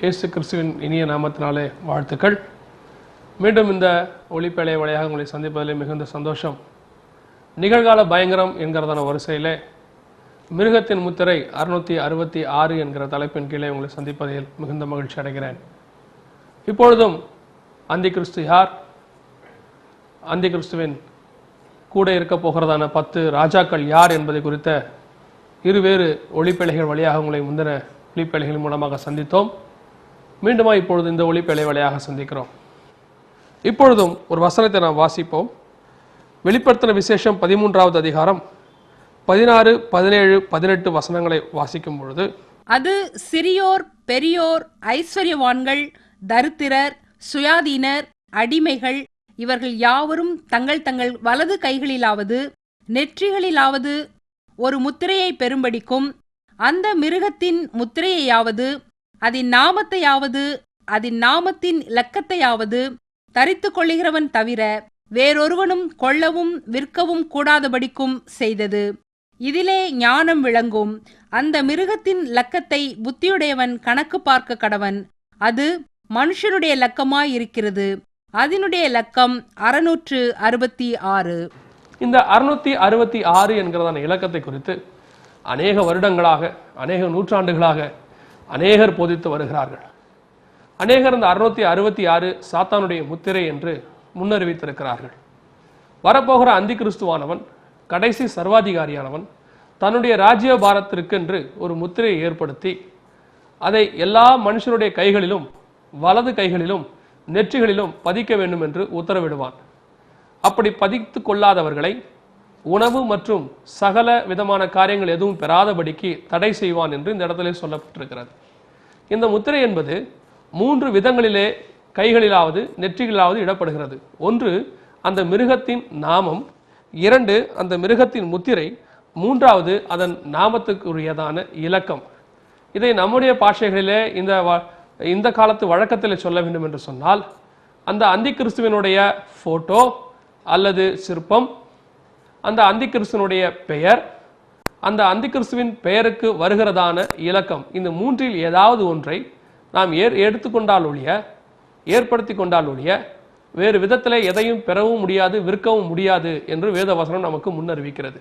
இயேசு கிறிஸ்துவின் இனிய நாமத்தினாலே வாழ்த்துக்கள். மீண்டும் இந்த ஒளிப்பேழை வழியாக உங்களை சந்திப்பதிலே மிகுந்த சந்தோஷம். நிகழ்கால பயங்கரம் என்கிறதான வரிசையிலே மிருகத்தின் முத்திரை 666 என்கிற தலைப்பின் கீழே உங்களை சந்திப்பதில் மிகுந்த மகிழ்ச்சி அடைகிறேன். இப்பொழுதும் அந்தி கிறிஸ்து யார், அந்தி கிறிஸ்துவின் கூட இருக்க போகிறதான 10 ராஜாக்கள் யார் என்பதை குறித்த இருவேறு ஒளிப்பேழைகள் வழியாக உங்களை முந்தின ஒளிப்பேழைகள் மூலமாக சந்தித்தோம். மீண்டுமா இப்பொழுது இந்த ஒளிப்பேழை வழியாக சந்திக்கிறோம். இப்பொழுதும் ஒரு வசனத்தை நாம் வாசிப்போம். வெளிப்படுத்தின விசேஷம் 13வது அதிகாரம் 16, 17, 18 வசனங்களை வாசிக்கும் பொழுது, அது சிறியோர், பெரியோர், ஐஸ்வர்யவான்கள், தரித்திரர், சுயாதீனர், அடிமைகள் இவர்கள் யாவரும் தங்கள் தங்கள் வலது கைகளிலாவது நெற்றிகளிலாவது ஒரு முத்திரையை பெறும்படிக்கும் அந்த மிருகத்தின் முத்திரையையாவது அதன் நாமத்தையாவது அதன் நாமத்தின் இலக்கத்தையாவது தரித்து கொள்ளுகிறவன் தவிர வேறொருவனும் கொள்ளவும் விற்கவும் கூடாதபடிக்கும் செய்தது. இதிலே ஞானம் விளங்கும். அந்த மிருகத்தின் இலக்கத்தை புத்தியுடையவன் கணக்கு பார்க்க கடவன். அது மனுஷனுடைய இலக்கமாயிருக்கிறது. அதனுடைய இலக்கம் 666. இந்த 666 என்கிறதான இலக்கத்தை குறித்து அநேக வருடங்களாக, அநேக நூற்றாண்டுகளாக அநேகர் போதித்து வருகிறார்கள். அநேகர் இந்த 666 சாத்தானுடைய முத்திரை என்று முன்னறிவித்திருக்கிறார்கள். வரப்போகிற அந்தி கிறிஸ்துவானவன், கடைசி சர்வாதிகாரியானவன், தன்னுடைய ராஜ்ய பாரத்திற்கென்று ஒரு முத்திரையை ஏற்படுத்தி அதை எல்லா மனுஷனுடைய கைகளிலும் வலது கைகளிலும் நெற்றிகளிலும் பதிக்க வேண்டும் என்று உத்தரவிடுவான். அப்படி பதித்து கொள்ளாதவர்களை உணவு மற்றும் சகல விதமான காரியங்கள் எதுவும் பெறாதபடிக்கு தடை செய்வான் என்று இந்த இடத்திலே சொல்லப்பட்டிருக்கிறது. இந்த முத்திரை என்பது 3 விதங்களிலே கைகளிலாவது நெற்றிகளிலாவது இடப்படுகிறது. ஒன்று, அந்த மிருகத்தின் நாமம்; 2, அந்த மிருகத்தின் முத்திரை; 3வது, அதன் நாமத்துக்குரியதான இலக்கம். இதை நம்முடைய பாஷைகளிலே இந்த காலத்து வழக்கத்தில் சொல்ல வேண்டும் என்று சொன்னால், அந்த அந்தி கிறிஸ்துவனுடைய போட்டோ அல்லது சிற்பம், அந்த அந்தி கிறிஸ்துவனுடைய பெயர், அந்த அந்தி கிறிஸ்துவின் பெயருக்கு வருகிறதான இலக்கம், இந்த 3இல் ஏதாவது ஒன்றை நாம் எடுத்துக்கொண்டால் ஒழிய, ஏற்படுத்தி கொண்டால் ஒழிய வேறு விதத்தில் எதையும் பெறவும் முடியாது, விற்கவும் முடியாது என்று வேதவசனம் நமக்கு முன்னறிவிக்கிறது.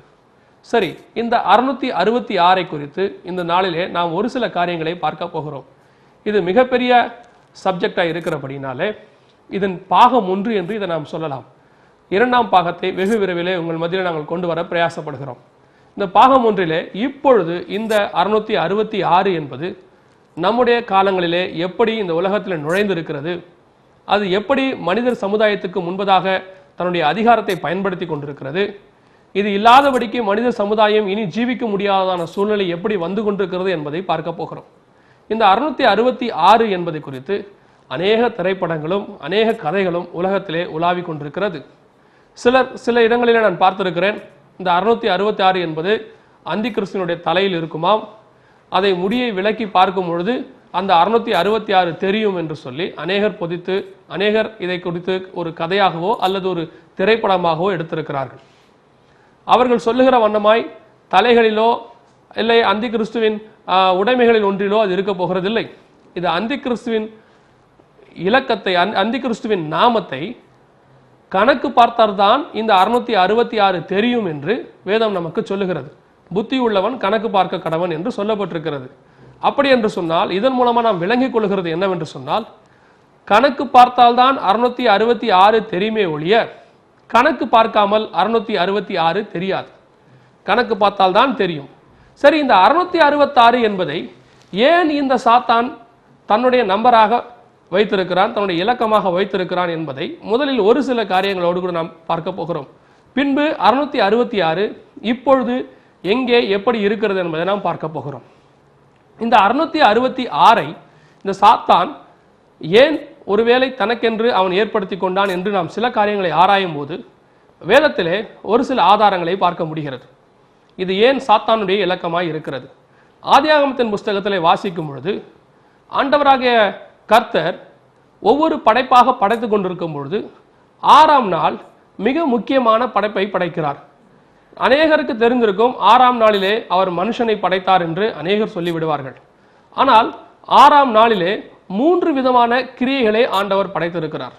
சரி, இந்த 666 குறித்து இந்த நாளிலே நாம் ஒரு சில காரியங்களை பார்க்க போகிறோம். இது மிகப்பெரிய சப்ஜெக்டாக இருக்கிறபடினாலே இதன் பாகம் 1 என்று இதை நாம் சொல்லலாம். 2ஆம் பாகத்தை வெகு விரைவிலே உங்கள் மத்தியில் நாங்கள் கொண்டு வர பிரயாசப்படுகிறோம். இந்த பாகம் 1 இப்பொழுது இந்த 666 என்பது நம்முடைய காலங்களிலே எப்படி இந்த உலகத்தில் நுழைந்திருக்கிறது, அது எப்படி மனிதர் சமுதாயத்துக்கு முன்பதாக தன்னுடைய அதிகாரத்தை பயன்படுத்தி கொண்டிருக்கிறது, இது இல்லாதபடிக்கு மனித சமுதாயம் இனி ஜீவிக்க முடியாததான சூழ்நிலை எப்படி வந்து கொண்டிருக்கிறது என்பதை பார்க்க போகிறோம். இந்த 666 என்பதை குறித்து அநேக திரைப்படங்களும் அநேக கதைகளும் உலகத்திலே உலாவி கொண்டிருக்கிறது. சில இடங்களிலே நான் பார்த்திருக்கிறேன், இந்த 666 என்பது அந்தி கிறிஸ்துவனுடைய தலையில் இருக்குமாம். அதை முடியை விலக்கி பார்க்கும் பொழுது அந்த 666 தெரியும் என்று சொல்லி அநேகர் பொதித்து, அநேகர் இதை குறித்து ஒரு கதையாகவோ அல்லது ஒரு திரைப்படமாகவோ எடுத்திருக்கிறார்கள். அவர்கள் சொல்லுகிற வண்ணமாய் தலைகளிலோ இல்லை அந்தி கிறிஸ்துவின் உடைமைகளில் ஒன்றிலோ அது இருக்க போகிறதில்லை. இது அந்தி கிறிஸ்துவின் இலக்கத்தை, அந்தி கிறிஸ்துவின் நாமத்தை கணக்கு பார்த்தால்தான் இந்த 666 தெரியும் என்று வேதம் நமக்கு சொல்லுகிறது. புத்தி உள்ளவன் கணக்கு பார்க்க கடவன் என்று சொல்லப்பட்டிருக்கிறது. அப்படி என்று சொன்னால் இதன் மூலமாக நாம் விளங்கிக் கொள்கிறது என்னவென்று சொன்னால், கணக்கு பார்த்தால்தான் 666 தெரியுமே ஒழிய கணக்கு பார்க்காமல் 666 தெரியாது. கணக்கு பார்த்தால்தான் தெரியும். சரி, இந்த 666 என்பதை ஏன் இந்த சாத்தான் தன்னுடைய நம்பராக வைத்திருக்கிறான், தன்னுடைய இலக்கமாக வைத்திருக்கிறான் என்பதை முதலில் ஒரு சில காரியங்களோடு கூட நாம் பார்க்க போகிறோம். பின்பு 666 இப்பொழுது எங்கே எப்படி இருக்கிறது என்பதை நாம் பார்க்க போகிறோம். இந்த 666 இந்த சாத்தான் ஏன் ஒருவேளை தனக்கென்று அவன் ஏற்படுத்தி கொண்டான் என்று நாம் சில காரியங்களை ஆராயும் போது வேதத்திலே ஒரு சில ஆதாரங்களை பார்க்க முடிகிறது. இது ஏன் சாத்தானுடைய இலக்கமாய் இருக்கிறது. ஆதியாகமத்தின் புஸ்தகத்திலே வாசிக்கும் பொழுது ஆண்டவராகிய கர்த்தர் ஒவ்வொரு படைப்பாக படைத்து கொண்டிருக்கும் பொழுது 6ஆம் நாள் மிக முக்கியமான படைப்பை படைக்கிறார். அநேகருக்கு தெரிந்திருக்கும், 6ஆம் நாளிலே அவர் மனுஷனை படைத்தார் என்று அநேகர் சொல்லிவிடுவார்கள். ஆனால் 6ஆம் நாளிலே 3 விதமான கிரியைகளை ஆண்டவர் படைத்திருக்கிறார்.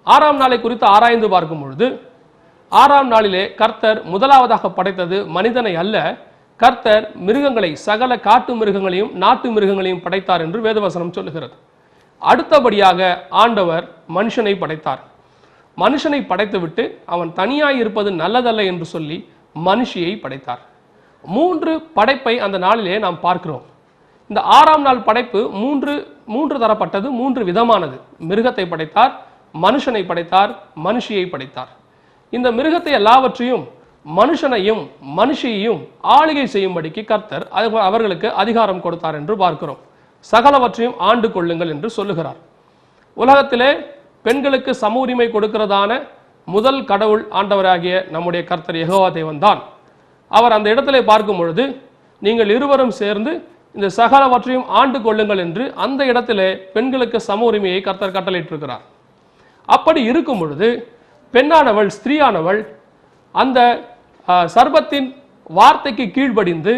6ஆம் நாளை குறித்து ஆராய்ந்து பார்க்கும் பொழுது 6ஆம் நாளிலே கர்த்தர் முதலாவதாக படைத்தது மனிதனை அல்ல, கர்த்தர் மிருகங்களை, சகல காட்டு மிருகங்களையும் நாட்டு மிருகங்களையும் படைத்தார் என்று வேதவசனம் சொல்லுகிறது. அடுத்தபடியாக ஆண்டவர் மனுஷனை படைத்தார். மனுஷனை படைத்துவிட்டு அவன் தனியாய் இருப்பது நல்லதல்ல என்று சொல்லி மனுஷியை படைத்தார். 3 படைப்பை அந்த நாளிலே நாம் பார்க்கிறோம். இந்த 6ஆம் நாள் படைப்பு மூன்று தரப்பட்டது, 3 விதமானது. மிருகத்தை படைத்தார், மனுஷனை படைத்தார், மனுஷியை படைத்தார். இந்த மிருகத்தை எல்லாவற்றையும் மனுஷனையும் மனுஷியையும் ஆளுகை செய்யும்படிக்கு கர்த்தர் அவர்களுக்கு அதிகாரம் கொடுத்தார் என்று பார்க்கிறோம். சகலவற்றையும் ஆண்டு கொள்ளுங்கள் என்று சொல்லுகிறார். உலகத்திலே பெண்களுக்கு சம உரிமை கொடுக்கிறதான முதல் கடவுள் ஆண்டவராகிய நம்முடைய கர்த்தர் யெகோவா தேவன் தான். அவர் அந்த இடத்திலே பார்க்கும் பொழுது நீங்கள் இருவரும் சேர்ந்து இந்த சகலவற்றையும் ஆண்டு கொள்ளுங்கள் என்று அந்த இடத்திலே பெண்களுக்கு சம உரிமையை கர்த்தர் கட்டளையிட்டிருக்கிறார். அப்படி இருக்கும் பொழுது பெண்ணானவள், ஸ்திரீயானவள் அந்த சர்பத்தின் வார்த்தைக்கு கீழ்ப்படிந்து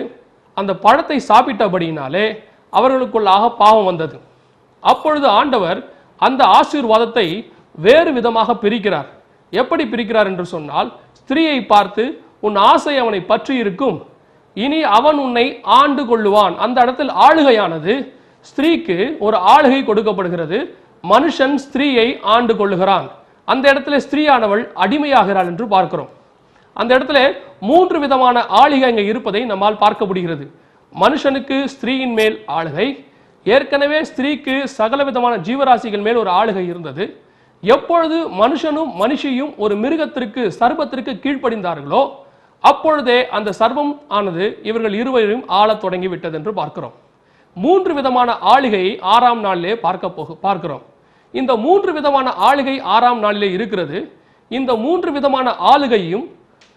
அந்த பழத்தை சாப்பிட்டபடியினாலே அவர்களுக்குள்ளாக பாவம் வந்தது. அப்பொழுது ஆண்டவர் அந்த ஆசீர்வாதத்தை வேறு விதமாக பிரிக்கிறார். எப்படி பிரிக்கிறார் என்று சொன்னால், ஸ்திரீயை பார்த்து உன் ஆசை அவனை பற்றி இருக்கும், இனி அவன் உன்னை ஆண்டு கொள்ளுவான். அந்த இடத்தில் ஆளுகையானது ஸ்திரீக்கு ஒரு ஆளுகை கொடுக்கப்படுகிறது. மனுஷன் ஸ்திரீயை ஆண்டு கொள்ளுகிறான். அந்த இடத்துல ஸ்திரீயானவள் அடிமையாகிறாள் என்று பார்க்கிறோம். அந்த இடத்துல 3 விதமான ஆளுகை அங்கே இருப்பதை நம்மால் பார்க்க முடிகிறது. மனுஷனுக்கு ஸ்திரீயின் மேல் ஆளுகை, ஏற்கனவே ஸ்திரீக்கு சகல விதமான ஜீவராசிகள் மேல் ஒரு ஆளுகை இருந்தது. எப்பொழுது மனுஷனும் மனுஷியும் ஒரு மிருகத்திற்கு, சர்பத்திற்கு கீழ்ப்படிந்தார்களோ அப்பொழுதே அந்த சர்வம் ஆனது இவர்கள் இருவரையும் ஆளத் தொடங்கி விட்டது என்று பார்க்கிறோம். 3 விதமான ஆளுகையை 6ஆம் நாளிலே பார்க்கிறோம். இந்த 3 விதமான ஆளுகை 6ஆம் நாளிலே இருக்கிறது. இந்த 3 விதமான ஆளுகையும்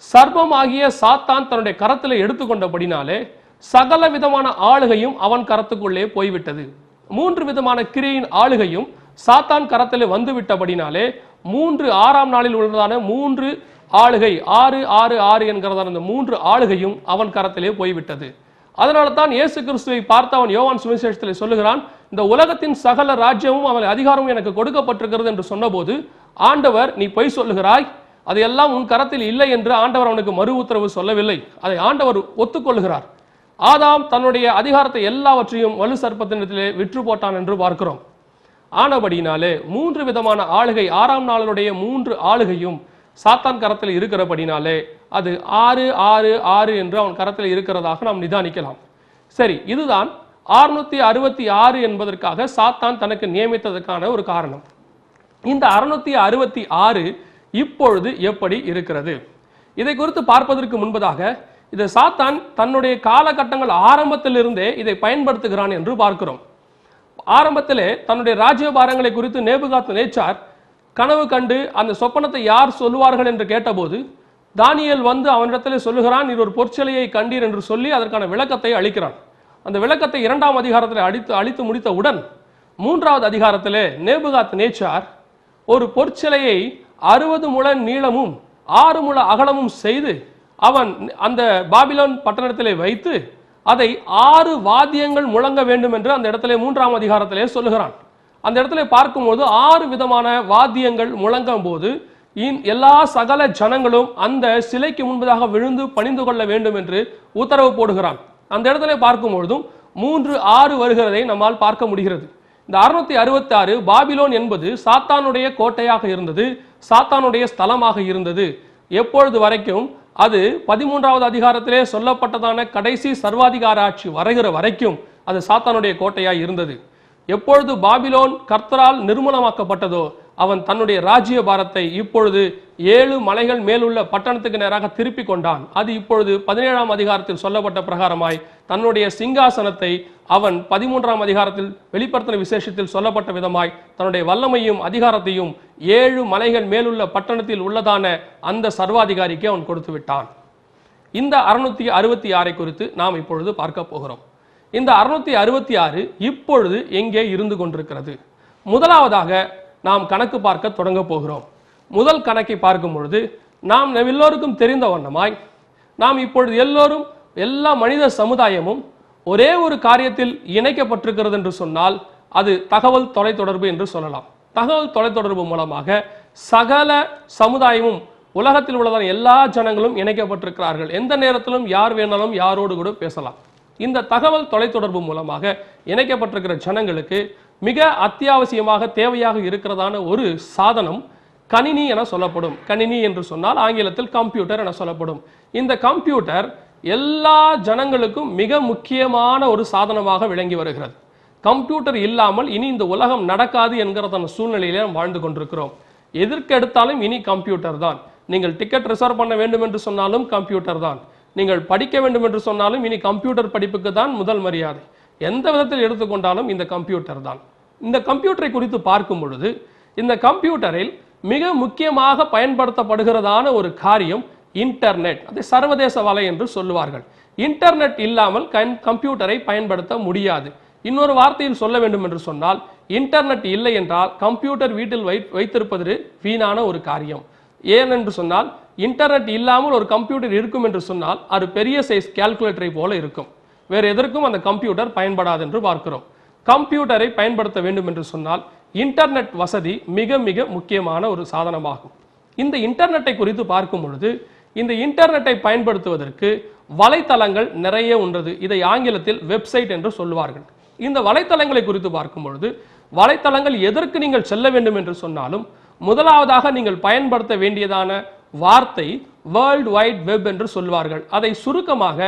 சர்வமாகிய சாத்தான் தன்னுடைய கரத்தில் எடுத்துக்கொண்டபடினாலே சகல விதமான ஆளுகையும் அவன் கரத்துக்குள்ளே போய்விட்டது. 3 விதமான கிரியின் ஆளுகையும் சாத்தான் கரத்தில் வந்து விட்டபடினாலே 6ஆம் நாளில் உள்ளதான 3 ஆளுகை, 6 6 6 என்கிறதான அந்த 3 ஆளுகையும் அவன் கரத்திலே போய்விட்டது. அதனால தான் இயேசு கிறிஸ்துவை பார்த்து அவன் யோவான் சுவிசேஷத்தில் சொல்லுகிறான், இந்த உலகத்தின் சகல ராஜ்யமும் அவன் அதிகாரமும் எனக்கு கொடுக்கப்பட்டிருக்கிறது என்று சொன்னபோது ஆண்டவர், நீ பொய் சொல்லுகிறாய், அதையெல்லாம் உன் கரத்தில் இல்லை என்று ஆண்டவர் அவனுக்கு மறு உத்தரவு சொல்லவில்லை. அதை ஆண்டவர் ஒத்துக்கொள்கிறார். ஆதாம் தன்னுடைய அதிகாரத்தை எல்லாவற்றையும் வலு சர்ப்பத்தினத்திலே விற்று போட்டான் என்று பார்க்கிறோம். ஆனபடினாலே 3 விதமான ஆளுகை, 6ஆம் நாளுடைய 3 ஆளுகையும் சாத்தான் கரத்தில் இருக்கிறபடினாலே அது 6 6 6 என்று அவன் கரத்தில் இருக்கிறதாக நாம் நிதானிக்கலாம். சரி, இதுதான் 666 என்பதற்காக சாத்தான் தனக்கு நியமித்ததற்கான ஒரு காரணம். இந்த 666 இப்பொழுது எப்படி இருக்கிறது? இதை குறித்து பார்ப்பதற்கு முன்பதாக இது சாத்தான் தன்னுடைய காலகட்டங்கள் ஆரம்பத்திலிருந்தே இதை பயன்படுத்துகிறான் என்று பார்க்கிறோம். ஆரம்பத்திலே தன்னுடைய ராஜ்யபாரங்களை குறித்து நேபுகாத்நேச்சார் கனவு கண்டு அந்த சொப்பனத்தை யார் சொல்லுவார்கள் என்று கேட்டபோது தானியேல் வந்து அவனிடத்திலே சொல்லுகிறான், நீர் ஒரு பொற்சிலையை கண்டீர் என்று சொல்லி அதற்கான விளக்கத்தை அளிக்கிறான். அந்த விளக்கத்தை 2ஆம் அதிகாரத்தில் அளித்து முடித்தவுடன் 3ஆவது அதிகாரத்திலே நேபுகாத்நேச்சார் ஒரு பொற்சிலையை 60 முழ நீளமும் 6 முழ அகலமும் செய்து அவன் அந்த பாபிலோன் பட்டணத்திலே வைத்து அதை 6 வாத்தியங்கள் முழங்க வேண்டும் என்று அந்த இடத்திலே 3ஆம் அதிகாரத்திலே சொல்லுகிறான். அந்த இடத்துல பார்க்கும்போது 6 விதமான வாத்தியங்கள் முழங்கும் போது எல்லா சகல ஜனங்களும் அந்த சிலைக்கு முன்பதாக விழுந்து பணிந்து கொள்ள வேண்டும் என்று உத்தரவு போடுகிறான். அந்த இடத்துல பார்க்கும்பொழுதும் 3 6 வருகிறதை நம்மால் பார்க்க முடிகிறது. இந்த 666 பாபிலோன் என்பது சாத்தானுடைய கோட்டையாக இருந்தது, சாத்தானுடைய ஸ்தலமாக இருந்தது. எப்பொழுது வரைக்கும்? அது 13ஆவது அதிகாரத்திலே சொல்லப்பட்டதான கடைசி சர்வாதிகார ஆட்சி வருகிற வரைக்கும் அது சாத்தானுடைய கோட்டையாய் இருந்தது. எப்பொழுது பாபிலோன் கர்த்தரால் நிர்மூலமாக்கப்பட்டதோ அவன் தன்னுடைய ராஜ்ய பாரத்தை இப்பொழுது 7 மலைகள் மேலுள்ள பட்டணத்துக்கு நேராக திருப்பி கொண்டான். அது இப்பொழுது 17ஆம் அதிகாரத்தில் சொல்லப்பட்ட பிரகாரமாய் தன்னுடைய சிங்காசனத்தை அவன் 13ஆம் அதிகாரத்தில் வெளிப்படுத்தின விசேஷத்தில் சொல்லப்பட்ட விதமாய் தன்னுடைய வல்லமையும் அதிகாரத்தையும் 7 மலைகள் மேலுள்ள பட்டணத்தில் உள்ளதான அந்த சர்வாதிகாரிக்கு அவன் கொடுத்து விட்டான். இந்த 666 குறித்து நாம் இப்பொழுது பார்க்க போகிறோம். இந்த 666 இப்பொழுது எங்கே இருந்து கொண்டிருக்கிறது? முதலாவதாக நாம் கணக்கு பார்க்க தொடங்க போகிறோம். முதல் கணக்கை பார்க்கும் பொழுது நாம் எல்லோருக்கும் தெரிந்த வண்ணமாய் நாம் இப்பொழுது எல்லோரும், எல்லா மனித சமுதாயமும் ஒரே ஒரு காரியத்தில் இணைக்கப்பட்டிருக்கிறது என்று சொன்னால் அது தகவல் தொலைத்தொடர்பு என்று சொல்லலாம். தகவல் தொலைத்தொடர்பு மூலமாக சகல சமுதாயமும் உலகத்தில் உள்ளதான எல்லா ஜனங்களும் இணைக்கப்பட்டிருக்கிறார்கள். எந்த நேரத்திலும் யார் வேணாலும் யாரோடு கூட பேசலாம். இந்த தகவல் தொலைத்தொடர்பு மூலமாக இணைக்கப்பட்டிருக்கிற ஜனங்களுக்கு மிக அத்தியாவசியமாக தேவையாக இருக்கிறதான ஒரு சாதனம் கணினி என சொல்லப்படும். கணினி என்று சொன்னால் ஆங்கிலத்தில் கம்ப்யூட்டர் என சொல்லப்படும். இந்த கம்ப்யூட்டர் எல்லா ஜனங்களுக்கும் மிக முக்கியமான ஒரு சாதனமாக விளங்கி வருகிறது. கம்ப்யூட்டர் இல்லாமல் இனி இந்த உலகம் நடக்காது என்கிறதான சூழ்நிலையிலே நாம் வாழ்ந்து கொண்டிருக்கிறோம். எதற்கு எடுத்தாலும் இனி கம்ப்யூட்டர் தான். நீங்கள் டிக்கெட் ரிசர்வ் பண்ண வேண்டும் என்று சொன்னாலும் கம்ப்யூட்டர் தான். நீங்கள் படிக்க வேண்டும் என்று சொன்னாலும் இனி கம்ப்யூட்டர் படிப்புக்கு தான் முதல் மரியாதை. எந்த விதத்தில் எடுத்துக்கொண்டாலும் இந்த கம்ப்யூட்டர் தான். இந்த கம்ப்யூட்டரை குறித்து பார்க்கும் பொழுது இந்த கம்ப்யூட்டரில் மிக முக்கியமாக பயன்படுத்தப்படுகிறதான ஒரு காரியம் இன்டர்நெட். அதை சர்வதேச வலை என்று சொல்லுவார்கள். இன்டர்நெட் இல்லாமல் கம்ப்யூட்டரை பயன்படுத்த முடியாது. இன்னொரு வார்த்தையில் சொல்ல வேண்டும் என்று சொன்னால் இன்டர்நெட் இல்லை என்றால் கம்ப்யூட்டர் வீட்டில் வைத்திருப்பது வீணான ஒரு காரியம். ஏனென்று சொன்னால் இன்டர்நெட் இல்லாமல் ஒரு கம்ப்யூட்டர் இருக்கும் என்று சொன்னால் அது பெரிய சைஸ் கால்குலேட்டரை போல இருக்கும். வேறு எதற்கும் அந்த கம்ப்யூட்டர் பயன்படாது என்று பார்க்கிறோம். கம்ப்யூட்டரை பயன்படுத்த வேண்டும் என்று சொன்னால் இன்டர்நெட் வசதி மிக மிக முக்கியமான ஒரு சாதனமாகும். இந்த இன்டர்நெட்டை குறித்து பார்க்கும் பொழுது இந்த இன்டர்நெட்டை பயன்படுத்துவதற்கு வலைத்தளங்கள் நிறைய உள்ளது. இதை ஆங்கிலத்தில் வெப்சைட் என்று சொல்லுவார்கள். இந்த வலைத்தளங்களை குறித்து பார்க்கும் பொழுது வலைத்தளங்கள் எதற்கு நீங்கள் செல்ல வேண்டும் என்று சொன்னாலும் முதலாவதாக நீங்கள் பயன்படுத்த வேண்டியதான வார்த்தை வேர்ல்ட் வைட் வெப் என்று சொல்வார்கள். அதை சுருக்கமாக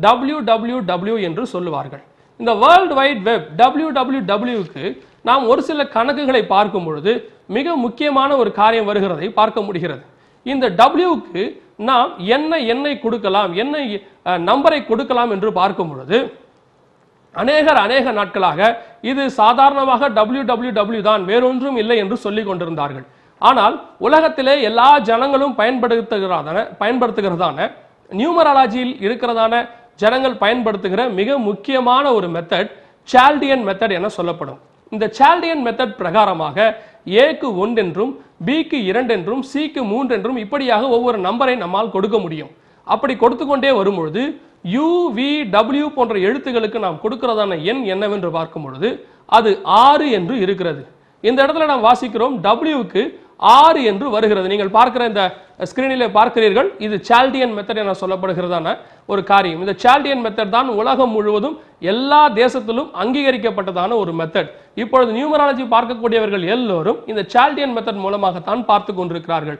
www என்று சொல்லுவார்கள். இந்த வேர்ல்ட் வைட் வெப் wwwக்கு நாம் ஒரு சில கணக்குகளை பார்க்கும் பொழுது மிக முக்கியமான ஒரு காரியம் வருகிறதை பார்க்க முடிகிறது. இந்த wக்கு நாம் என்ன எண்ணை கொடுக்கலாம், என்ன நம்பரை கொடுக்கலாம் என்று பார்க்கும் பொழுது அநேக நாட்களாக இது சாதாரணமாக www தான், வேறொன்றும் இல்லை என்று சொல்லிக் கொண்டிருந்தார்கள். ஆனால் உலகத்திலே எல்லா ஜனங்களும் பயன்படுத்துகிறதான நியூமராலஜியில் இருக்கிறதான ஜனங்கள் பயன்படுத்துகிற மிக முக்கியமான ஒரு மெத்தட் சால்டியன் மெத்தட் என சொல்லப்படும். இந்த சால்டியன் மெத்தட் பிரகாரமாக ஏக்கு 1 என்றும் பிக்கு 2 என்றும் சிக்கு 3 என்றும் இப்படியாக ஒவ்வொரு நம்பரை நம்மால் கொடுக்க முடியும். அப்படி கொடுத்து கொண்டே வரும்பொழுது UVW போன்ற எழுத்துக்களுக்கு நாம் கொடுக்கிறதான எண் என்னவென்று பார்க்கும் பொழுது அது 6 என்று இருக்கிறது. இந்த இடத்துல நாம் வாசிக்கிறோம் Wக்கு 6 என்று வருகிறது. நீங்கள் பார்க்கிற இந்த ஸ்கிரீனிலே பார்க்கிறீர்கள். இது சால்டியன் மெத்தட் என சொல்லப்படுகிறதான ஒரு காரியம். இந்த சால்டியன் மெத்தட் தான் உலகம் முழுவதும் எல்லா தேசத்திலும் அங்கீகரிக்கப்பட்டதான ஒரு மெத்தட். இப்பொழுது நியூமராலஜி பார்க்கக்கூடியவர்கள் எல்லோரும் இந்த சால்டியன் மெத்தட் மூலமாகத்தான் பார்த்து கொண்டிருக்கிறார்கள்.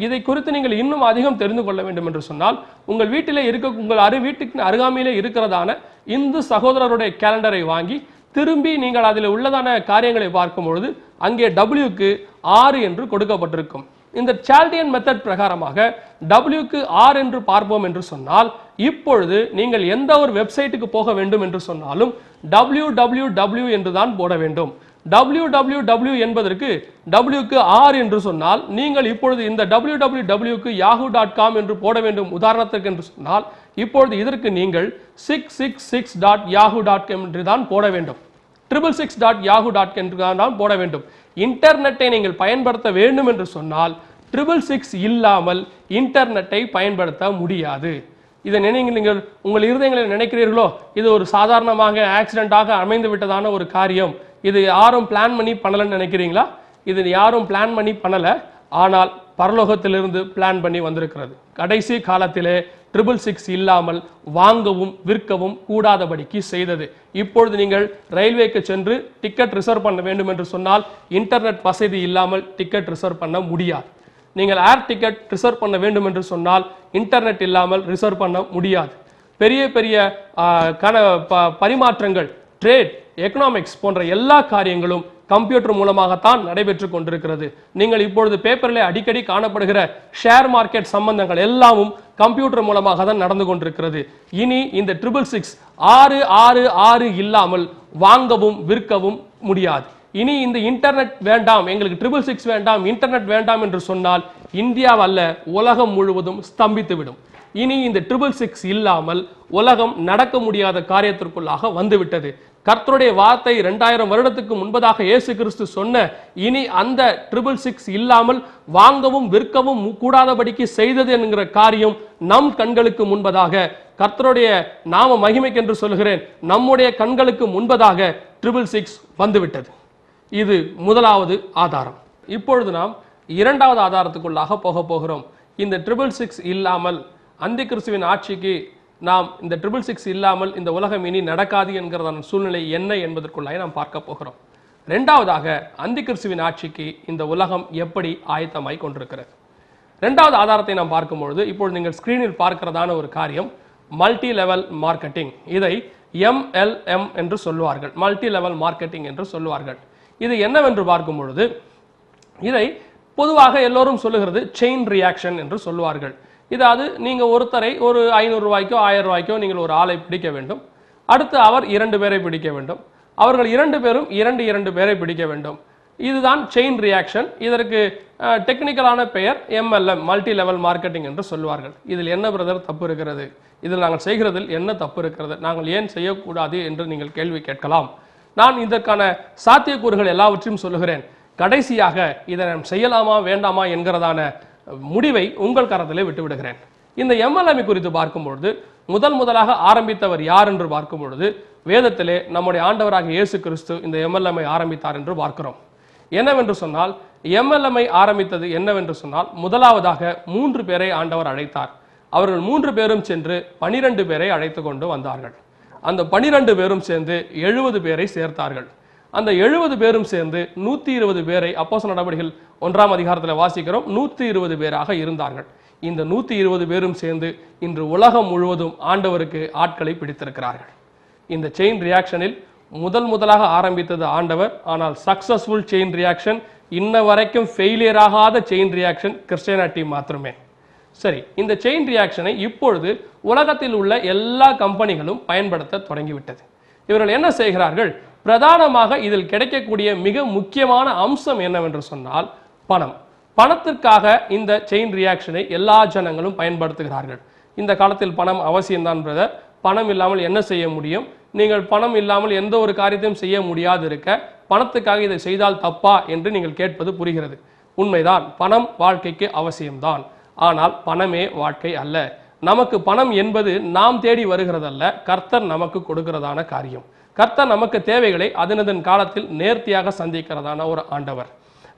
இதை குறித்து நீங்கள் இன்னும் அதிகம் தெரிந்து கொள்ள வேண்டும் என்று சொன்னால் உங்கள் வீட்டிலே உங்கள் வீட்டுக்கு அருகாமையிலே இருக்கிறதான இந்து சகோதரருடைய கேலண்டரை வாங்கி திரும்பி நீங்கள் அதில் உள்ளதான காரியங்களை பார்க்கும் பொழுது அங்கே Wக்கு 6 என்று கொடுக்கப்பட்டிருக்கும். இந்த சால்டியன் மெத்தட் பிரகாரமாக Wக்கு 6 என்று பார்ப்போம் என்று சொன்னால் இப்பொழுது நீங்கள் எந்த ஒரு வெப்சைட்டுக்கு போக வேண்டும் என்று சொன்னாலும் www என்று தான் போட வேண்டும். www என்பதற்கு Wக்கு 6 என்று சொன்னால் நீங்கள் இப்பொழுது இந்த wwwக்கு yahoo.com என்று போட வேண்டும். உதாரணத்திற்கு என்று சொன்னால் இப்பொழுது இதற்கு நீங்கள் 666.yahoo.com என்று தான் போட வேண்டும். 666.yahoo.com என்று தான் போட வேண்டும். இன்டர்நெட்டை நீங்கள் பயன்படுத்த வேண்டும் என்று சொன்னால் 666 இல்லாமல் இன்டர்நெட்டை பயன்படுத்த முடியாது. இதை நீங்கள் உங்கள் இருதயங்களில் நினைக்கிறீர்களோ இது ஒரு சாதாரணமாக ஆக்சிடென்ட்டாக அமைந்து விட்டதான ஒரு காரியம், இது யாரும் பிளான் பண்ணி பண்ணலன்னு நினைக்கிறீங்களா? இது யாரும் பிளான் பண்ணி பண்ணல, ஆனால் பரலோகத்திலிருந்து பிளான் பண்ணி வந்திருக்கிறது. கடைசி காலத்திலே 666 இல்லாமல் வாங்கவும் விற்கவும் கூடாதபடிக்கு செய்தது. இப்பொழுது நீங்கள் ரயில்வேக்கு சென்று டிக்கெட் ரிசர்வ் பண்ண வேண்டும் என்று சொன்னால் இன்டர்நெட் வசதி இல்லாமல் டிக்கெட் ரிசர்வ் பண்ண முடியாது. நீங்கள் ஏர் டிக்கெட் ரிசர்வ் பண்ண வேண்டும் என்று சொன்னால் இன்டர்நெட் இல்லாமல் ரிசர்வ் பண்ண முடியாது. பெரிய பெரிய பரிமாற்றங்கள், ட்ரேட், எக்கனாமிக்ஸ் போன்ற எல்லா காரியங்களும் கம்ப்யூட்டர் மூலமாகத்தான் நடைபெற்று கொண்டிருக்கிறது. நீங்கள் இப்பொழுது பேப்பரில் அடிக்கடி காணப்படுகிற ஷேர் மார்க்கெட் சம்பந்தங்கள் எல்லாமும் கம்ப்யூட்டர் மூலமாக தான் நடந்து கொண்டிருக்கிறது. இனி இந்த 666 இல்லாமல் வாங்கவும் விற்கவும் முடியாது. இனி இந்த இன்டர்நெட் வேண்டாம், எங்களுக்கு 666 வேண்டாம், இன்டர்நெட் வேண்டாம் என்று சொன்னால் இந்தியாவல்ல உலகம் முழுவதும் ஸ்தம்பித்துவிடும். இனி இந்த 666 இல்லாமல் உலகம் நடக்க முடியாத காரியத்திற்குள்ளாக வந்துவிட்டது. கர்த்தருடைய வார்த்தை 2000 வருடத்துக்கு முன்பதாக இயேசு கிறிஸ்து சொன்ன இனி அந்த 666 இல்லாமல் வாங்கவும் விற்கவும் கூடாதபடிக்கு செய்தது என்கிற காரியம் நம் கண்களுக்கு முன்பதாக, கர்த்தருடைய நாம மகிமைக்கென்று சொல்கிறேன், நம்முடைய கண்களுக்கு முன்பதாக 666 வந்துவிட்டது. இது முதலாவது ஆதாரம். இப்பொழுது நாம் இரண்டாவது ஆதாரத்துக்குள்ளாக போகிறோம். இந்த 666 இல்லாமல் அந்தி கிறிஸ்துவின் ஆட்சிக்கு நாம் இந்த 666 இல்லாமல் இந்த உலகம் இனி நடக்காது என்கிறதான சூழ்நிலை என்ன என்பதற்குள்ளாக நாம் பார்க்க போகிறோம். இரண்டாவதாக அந்தி கிறிஸ்துவின் ஆட்சிக்கு இந்த உலகம் எப்படி ஆயத்தமாய் கொண்டிருக்கிறது. இரண்டாவது ஆதாரத்தை நாம் பார்க்கும்பொழுது இப்பொழுது நீங்கள் ஸ்கிரீனில் பார்க்கிறதான ஒரு காரியம் மல்டி லெவல் மார்க்கெட்டிங். இதை MLM என்று சொல்லுவார்கள், மல்டி லெவல் மார்க்கெட்டிங் என்று சொல்லுவார்கள். இது என்னவென்று பார்க்கும் பொழுது இதை பொதுவாக எல்லோரும் சொல்லுகிறது செயின் ரியாக்ஷன் என்று சொல்லுவார்கள். இதாவது நீங்க ஒருத்தரை ஒரு 500 ரூபாய்க்கோ 1000 ரூபாய்க்கோ நீங்கள் ஒரு ஆளை பிடிக்க வேண்டும், அடுத்து அவர் 2 பேரை பிடிக்க வேண்டும், அவர்கள் 2 பேரும் 2 பேரை பிடிக்க வேண்டும். இதுதான் செயின் ரியாக்ஷன். இதற்கு டெக்னிக்கலான பெயர் MLM, மல்டி லெவல் மார்க்கெட்டிங் என்று சொல்வார்கள். இதில் என்ன பிரதர் தப்பு இருக்கிறது, இதில் நாங்கள் செய்கிறதில் என்ன தப்பு இருக்கிறது, நாங்கள் ஏன் செய்யக்கூடாது என்று நீங்கள் கேள்வி கேட்கலாம். நான் இதற்கான சாத்தியக்கூறுகள் எல்லாவற்றையும் சொல்லுகிறேன். கடைசியாக இதை நாம் செய்யலாமா வேண்டாமா என்கிறதான முடிவை உங்கள் கரத்திலே விட்டுவிடுகிறேன். இந்த MLM குறித்து பார்க்கும்பொழுது முதலாக ஆரம்பித்தவர் யார் என்று பார்க்கும் பொழுது வேதத்திலே நம்முடைய ஆண்டவராக இயேசு கிறிஸ்து இந்த MLM ஆரம்பித்தார் என்று பார்க்கிறோம். என்னவென்று சொன்னால் MLM ஆரம்பித்தது என்னவென்று சொன்னால் முதலாவதாக 3 பேரை ஆண்டவர் அழைத்தார். அவர்கள் 3 பேரும் சென்று 12 பேரை அழைத்து கொண்டு வந்தார்கள். அந்த 12 பேரும் சேர்ந்து 70 பேரை சேர்த்தார்கள். அந்த 70 பேரும் சேர்ந்து 120 பேரை அப்போஸ்தலர் நடவடிக்கைகள் 1ஆம் அதிகாரத்தில் வாசிக்கிறோம், 120 பேராக இருந்தார்கள். இந்த 120 பேரும் சேர்ந்து இன்று உலகம் முழுவதும் ஆண்டவருக்கு ஆட்களை பிடித்திருக்கிறார்கள். இந்த செயின் ரியாக்ஷனில் முதலாக ஆரம்பித்தது ஆண்டவர். ஆனால் சக்சஸ்ஃபுல் செயின் ரியாக்ஷன், இன்ன வரைக்கும் ஃபெயிலியர் ஆகாத செயின் ரியாக்ஷன் கிறிஸ்டியானிட்டி மாத்திரமே. சரி, இந்த செயின் ரியாக்ஷனை இப்பொழுது உலகத்தில் உள்ள எல்லா கம்பெனிகளும் பயன்படுத்த தொடங்கிவிட்டது. இவர்கள் என்ன செய்கிறார்கள்? பிரதானமாக இதில் கிடைக்கக்கூடிய மிக முக்கியமான அம்சம் என்னவென்று சொன்னால் பணம். பணத்திற்காக இந்த செயின் ரியாக்ஷனை எல்லா ஜனங்களும் பயன்படுத்துகிறார்கள். இந்த காலத்தில் பணம் அவசியம்தான் பிரதர், பணம் இல்லாமல் என்ன செய்ய முடியும், நீங்கள் பணம் இல்லாமல் எந்த ஒரு காரியத்தையும் செய்ய முடியாது இருக்க பணத்துக்காக இதை செய்தால் தப்பா என்று நீங்கள் கேட்பது புரிகிறது. உண்மைதான், பணம் வாழ்க்கைக்கு அவசியம்தான். ஆனால் பணமே வாழ்க்கை அல்ல. நமக்கு பணம் என்பது நாம் தேடி வருகிறதல்ல, கர்த்தர் நமக்கு கொடுக்கிறதான காரியம். கர்த்தர் நமக்கு தேவைகளை அதனதன் காலத்தில் நேர்த்தியாக சந்திக்கிறதான ஒரு ஆண்டவர்.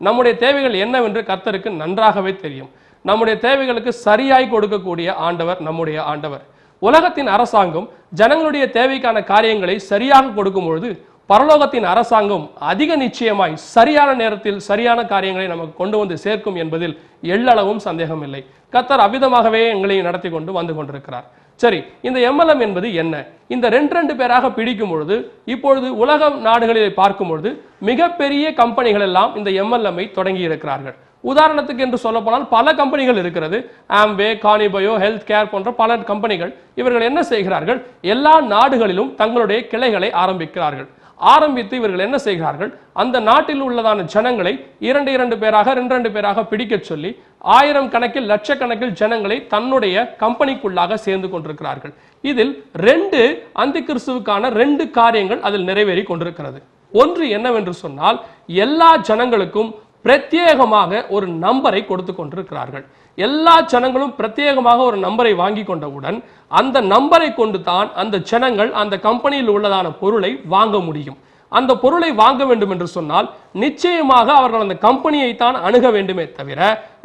நம்முடைய தேவைகள் என்னவென்று கர்த்தருக்கு நன்றாகவே தெரியும். நம்முடைய தேவைகளுக்கு சரியாய் கொடுக்கக்கூடிய ஆண்டவர் நம்முடைய ஆண்டவர். உலகத்தின் அரசாங்கம் ஜனங்களுடைய தேவைக்கான காரியங்களை சரியாக கொடுக்கும் பொழுது பரலோகத்தின் அரசாங்கம் அதிக நிச்சயமாய் சரியான நேரத்தில் சரியான காரியங்களை நமக்கு கொண்டு வந்து சேர்க்கும் என்பதில் எள்ளளவும் சந்தேகம் இல்லை. கர்த்தர் அவ்விதமாகவே எங்களை நடத்தி கொண்டு வந்து கொண்டிருக்கிறார். சரி, இந்த MLM என்பது என்ன? இந்த 2 பேராக பிடிக்கும் பொழுது இப்பொழுது உலக நாடுகளில் பார்க்கும் பொழுது மிகப்பெரிய கம்பெனிகள் எல்லாம் இந்த MLM தொடங்கி இருக்கிறார்கள். உதாரணத்துக்கு என்று சொல்ல போனால் பல கம்பெனிகள் இருக்கிறது. ஆம்வே, கானிபயோ, ஹெல்த் கேர் போன்ற பல கம்பெனிகள். இவர்கள் என்ன செய்கிறார்கள்? எல்லா நாடுகளிலும் தங்களுடைய கிளைகளை ஆரம்பிக்கிறார்கள். ஆரம்பித்து இவர்கள் என்ன செய்கிறார்கள்? அந்த நாட்டில் உள்ளதான ஜனங்களை 2 பேராக 2 பேராக பிடிக்க சொல்லி 1000 கணக்கில் லட்சக்கணக்கில் ஜனங்களை தன்னுடைய கம்பெனிக்குள்ளாக சேர்ந்து கொண்டிருக்கிறார்கள். இதில் 2 அந்தி கிறிஸ்துவுக்கான 2 காரியங்கள் அதில் நிறைவேறி கொண்டிருக்கிறது. ஒன்று என்னவென்று சொன்னால் எல்லா ஜனங்களுக்கும் பிரத்யேகமாக ஒரு நம்பரை கொடுத்து கொண்டிருக்கிறார்கள். எல்லா ஜனங்களும் பிரத்யேகமாக ஒரு நம்பரை வாங்கி கொண்டவுடன் அந்த நம்பரை கொண்டு தான் அந்த ஜனங்கள் அந்த கம்பெனியில் உள்ளதான பொருளை வாங்க முடியும். அந்த பொருளை வாங்க வேண்டும் என்று சொன்னால் நிச்சயமாக அவர்கள் அந்த கம்பெனியை தான் அணுக வேண்டுமே தவிர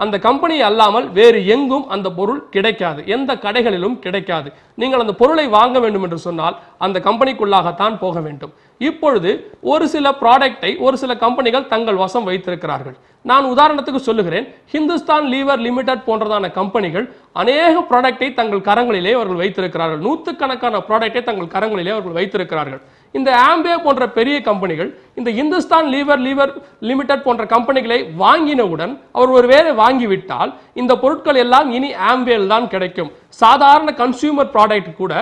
அந்த கம்பெனி அல்லாமல் வேறு எங்கும் அந்த பொருள் கிடைக்காது, எந்த கடைகளிலும் கிடைக்காது. நீங்கள் அந்த பொருளை வாங்க வேண்டும் என்று சொன்னால் அந்த கம்பெனிக்குள்ளாகத்தான் போக வேண்டும். இப்பொழுது ஒரு சில ப்ராடக்டை ஒரு சில கம்பெனிகள் தங்கள் வசம் வைத்திருக்கிறார்கள். நான் உதாரணத்துக்கு சொல்லுகிறேன், ஹிந்துஸ்தான் லீவர் லிமிடெட் போன்றதான கம்பெனிகள் அநேக ப்ராடக்டை தங்கள் கரங்களிலே அவர்கள் வைத்திருக்கிறார்கள். 100கணக்கான ப்ராடக்டை தங்கள் கரங்களிலே அவர்கள் வைத்திருக்கிறார்கள். இந்த ஆம்பே போன்ற பெரிய கம்பெனிகள் இந்த இந்துஸ்தான் லீவர் லிமிடெட் போன்ற கம்பெனிகளை வாங்கினவுடன் அவர் ஒரு வேலை வாங்கிவிட்டால் இந்த பொருட்கள் எல்லாம் இனி ஆம்பேல் தான் கிடைக்கும். சாதாரண கன்சியூமர் ப்ராடக்ட் கூட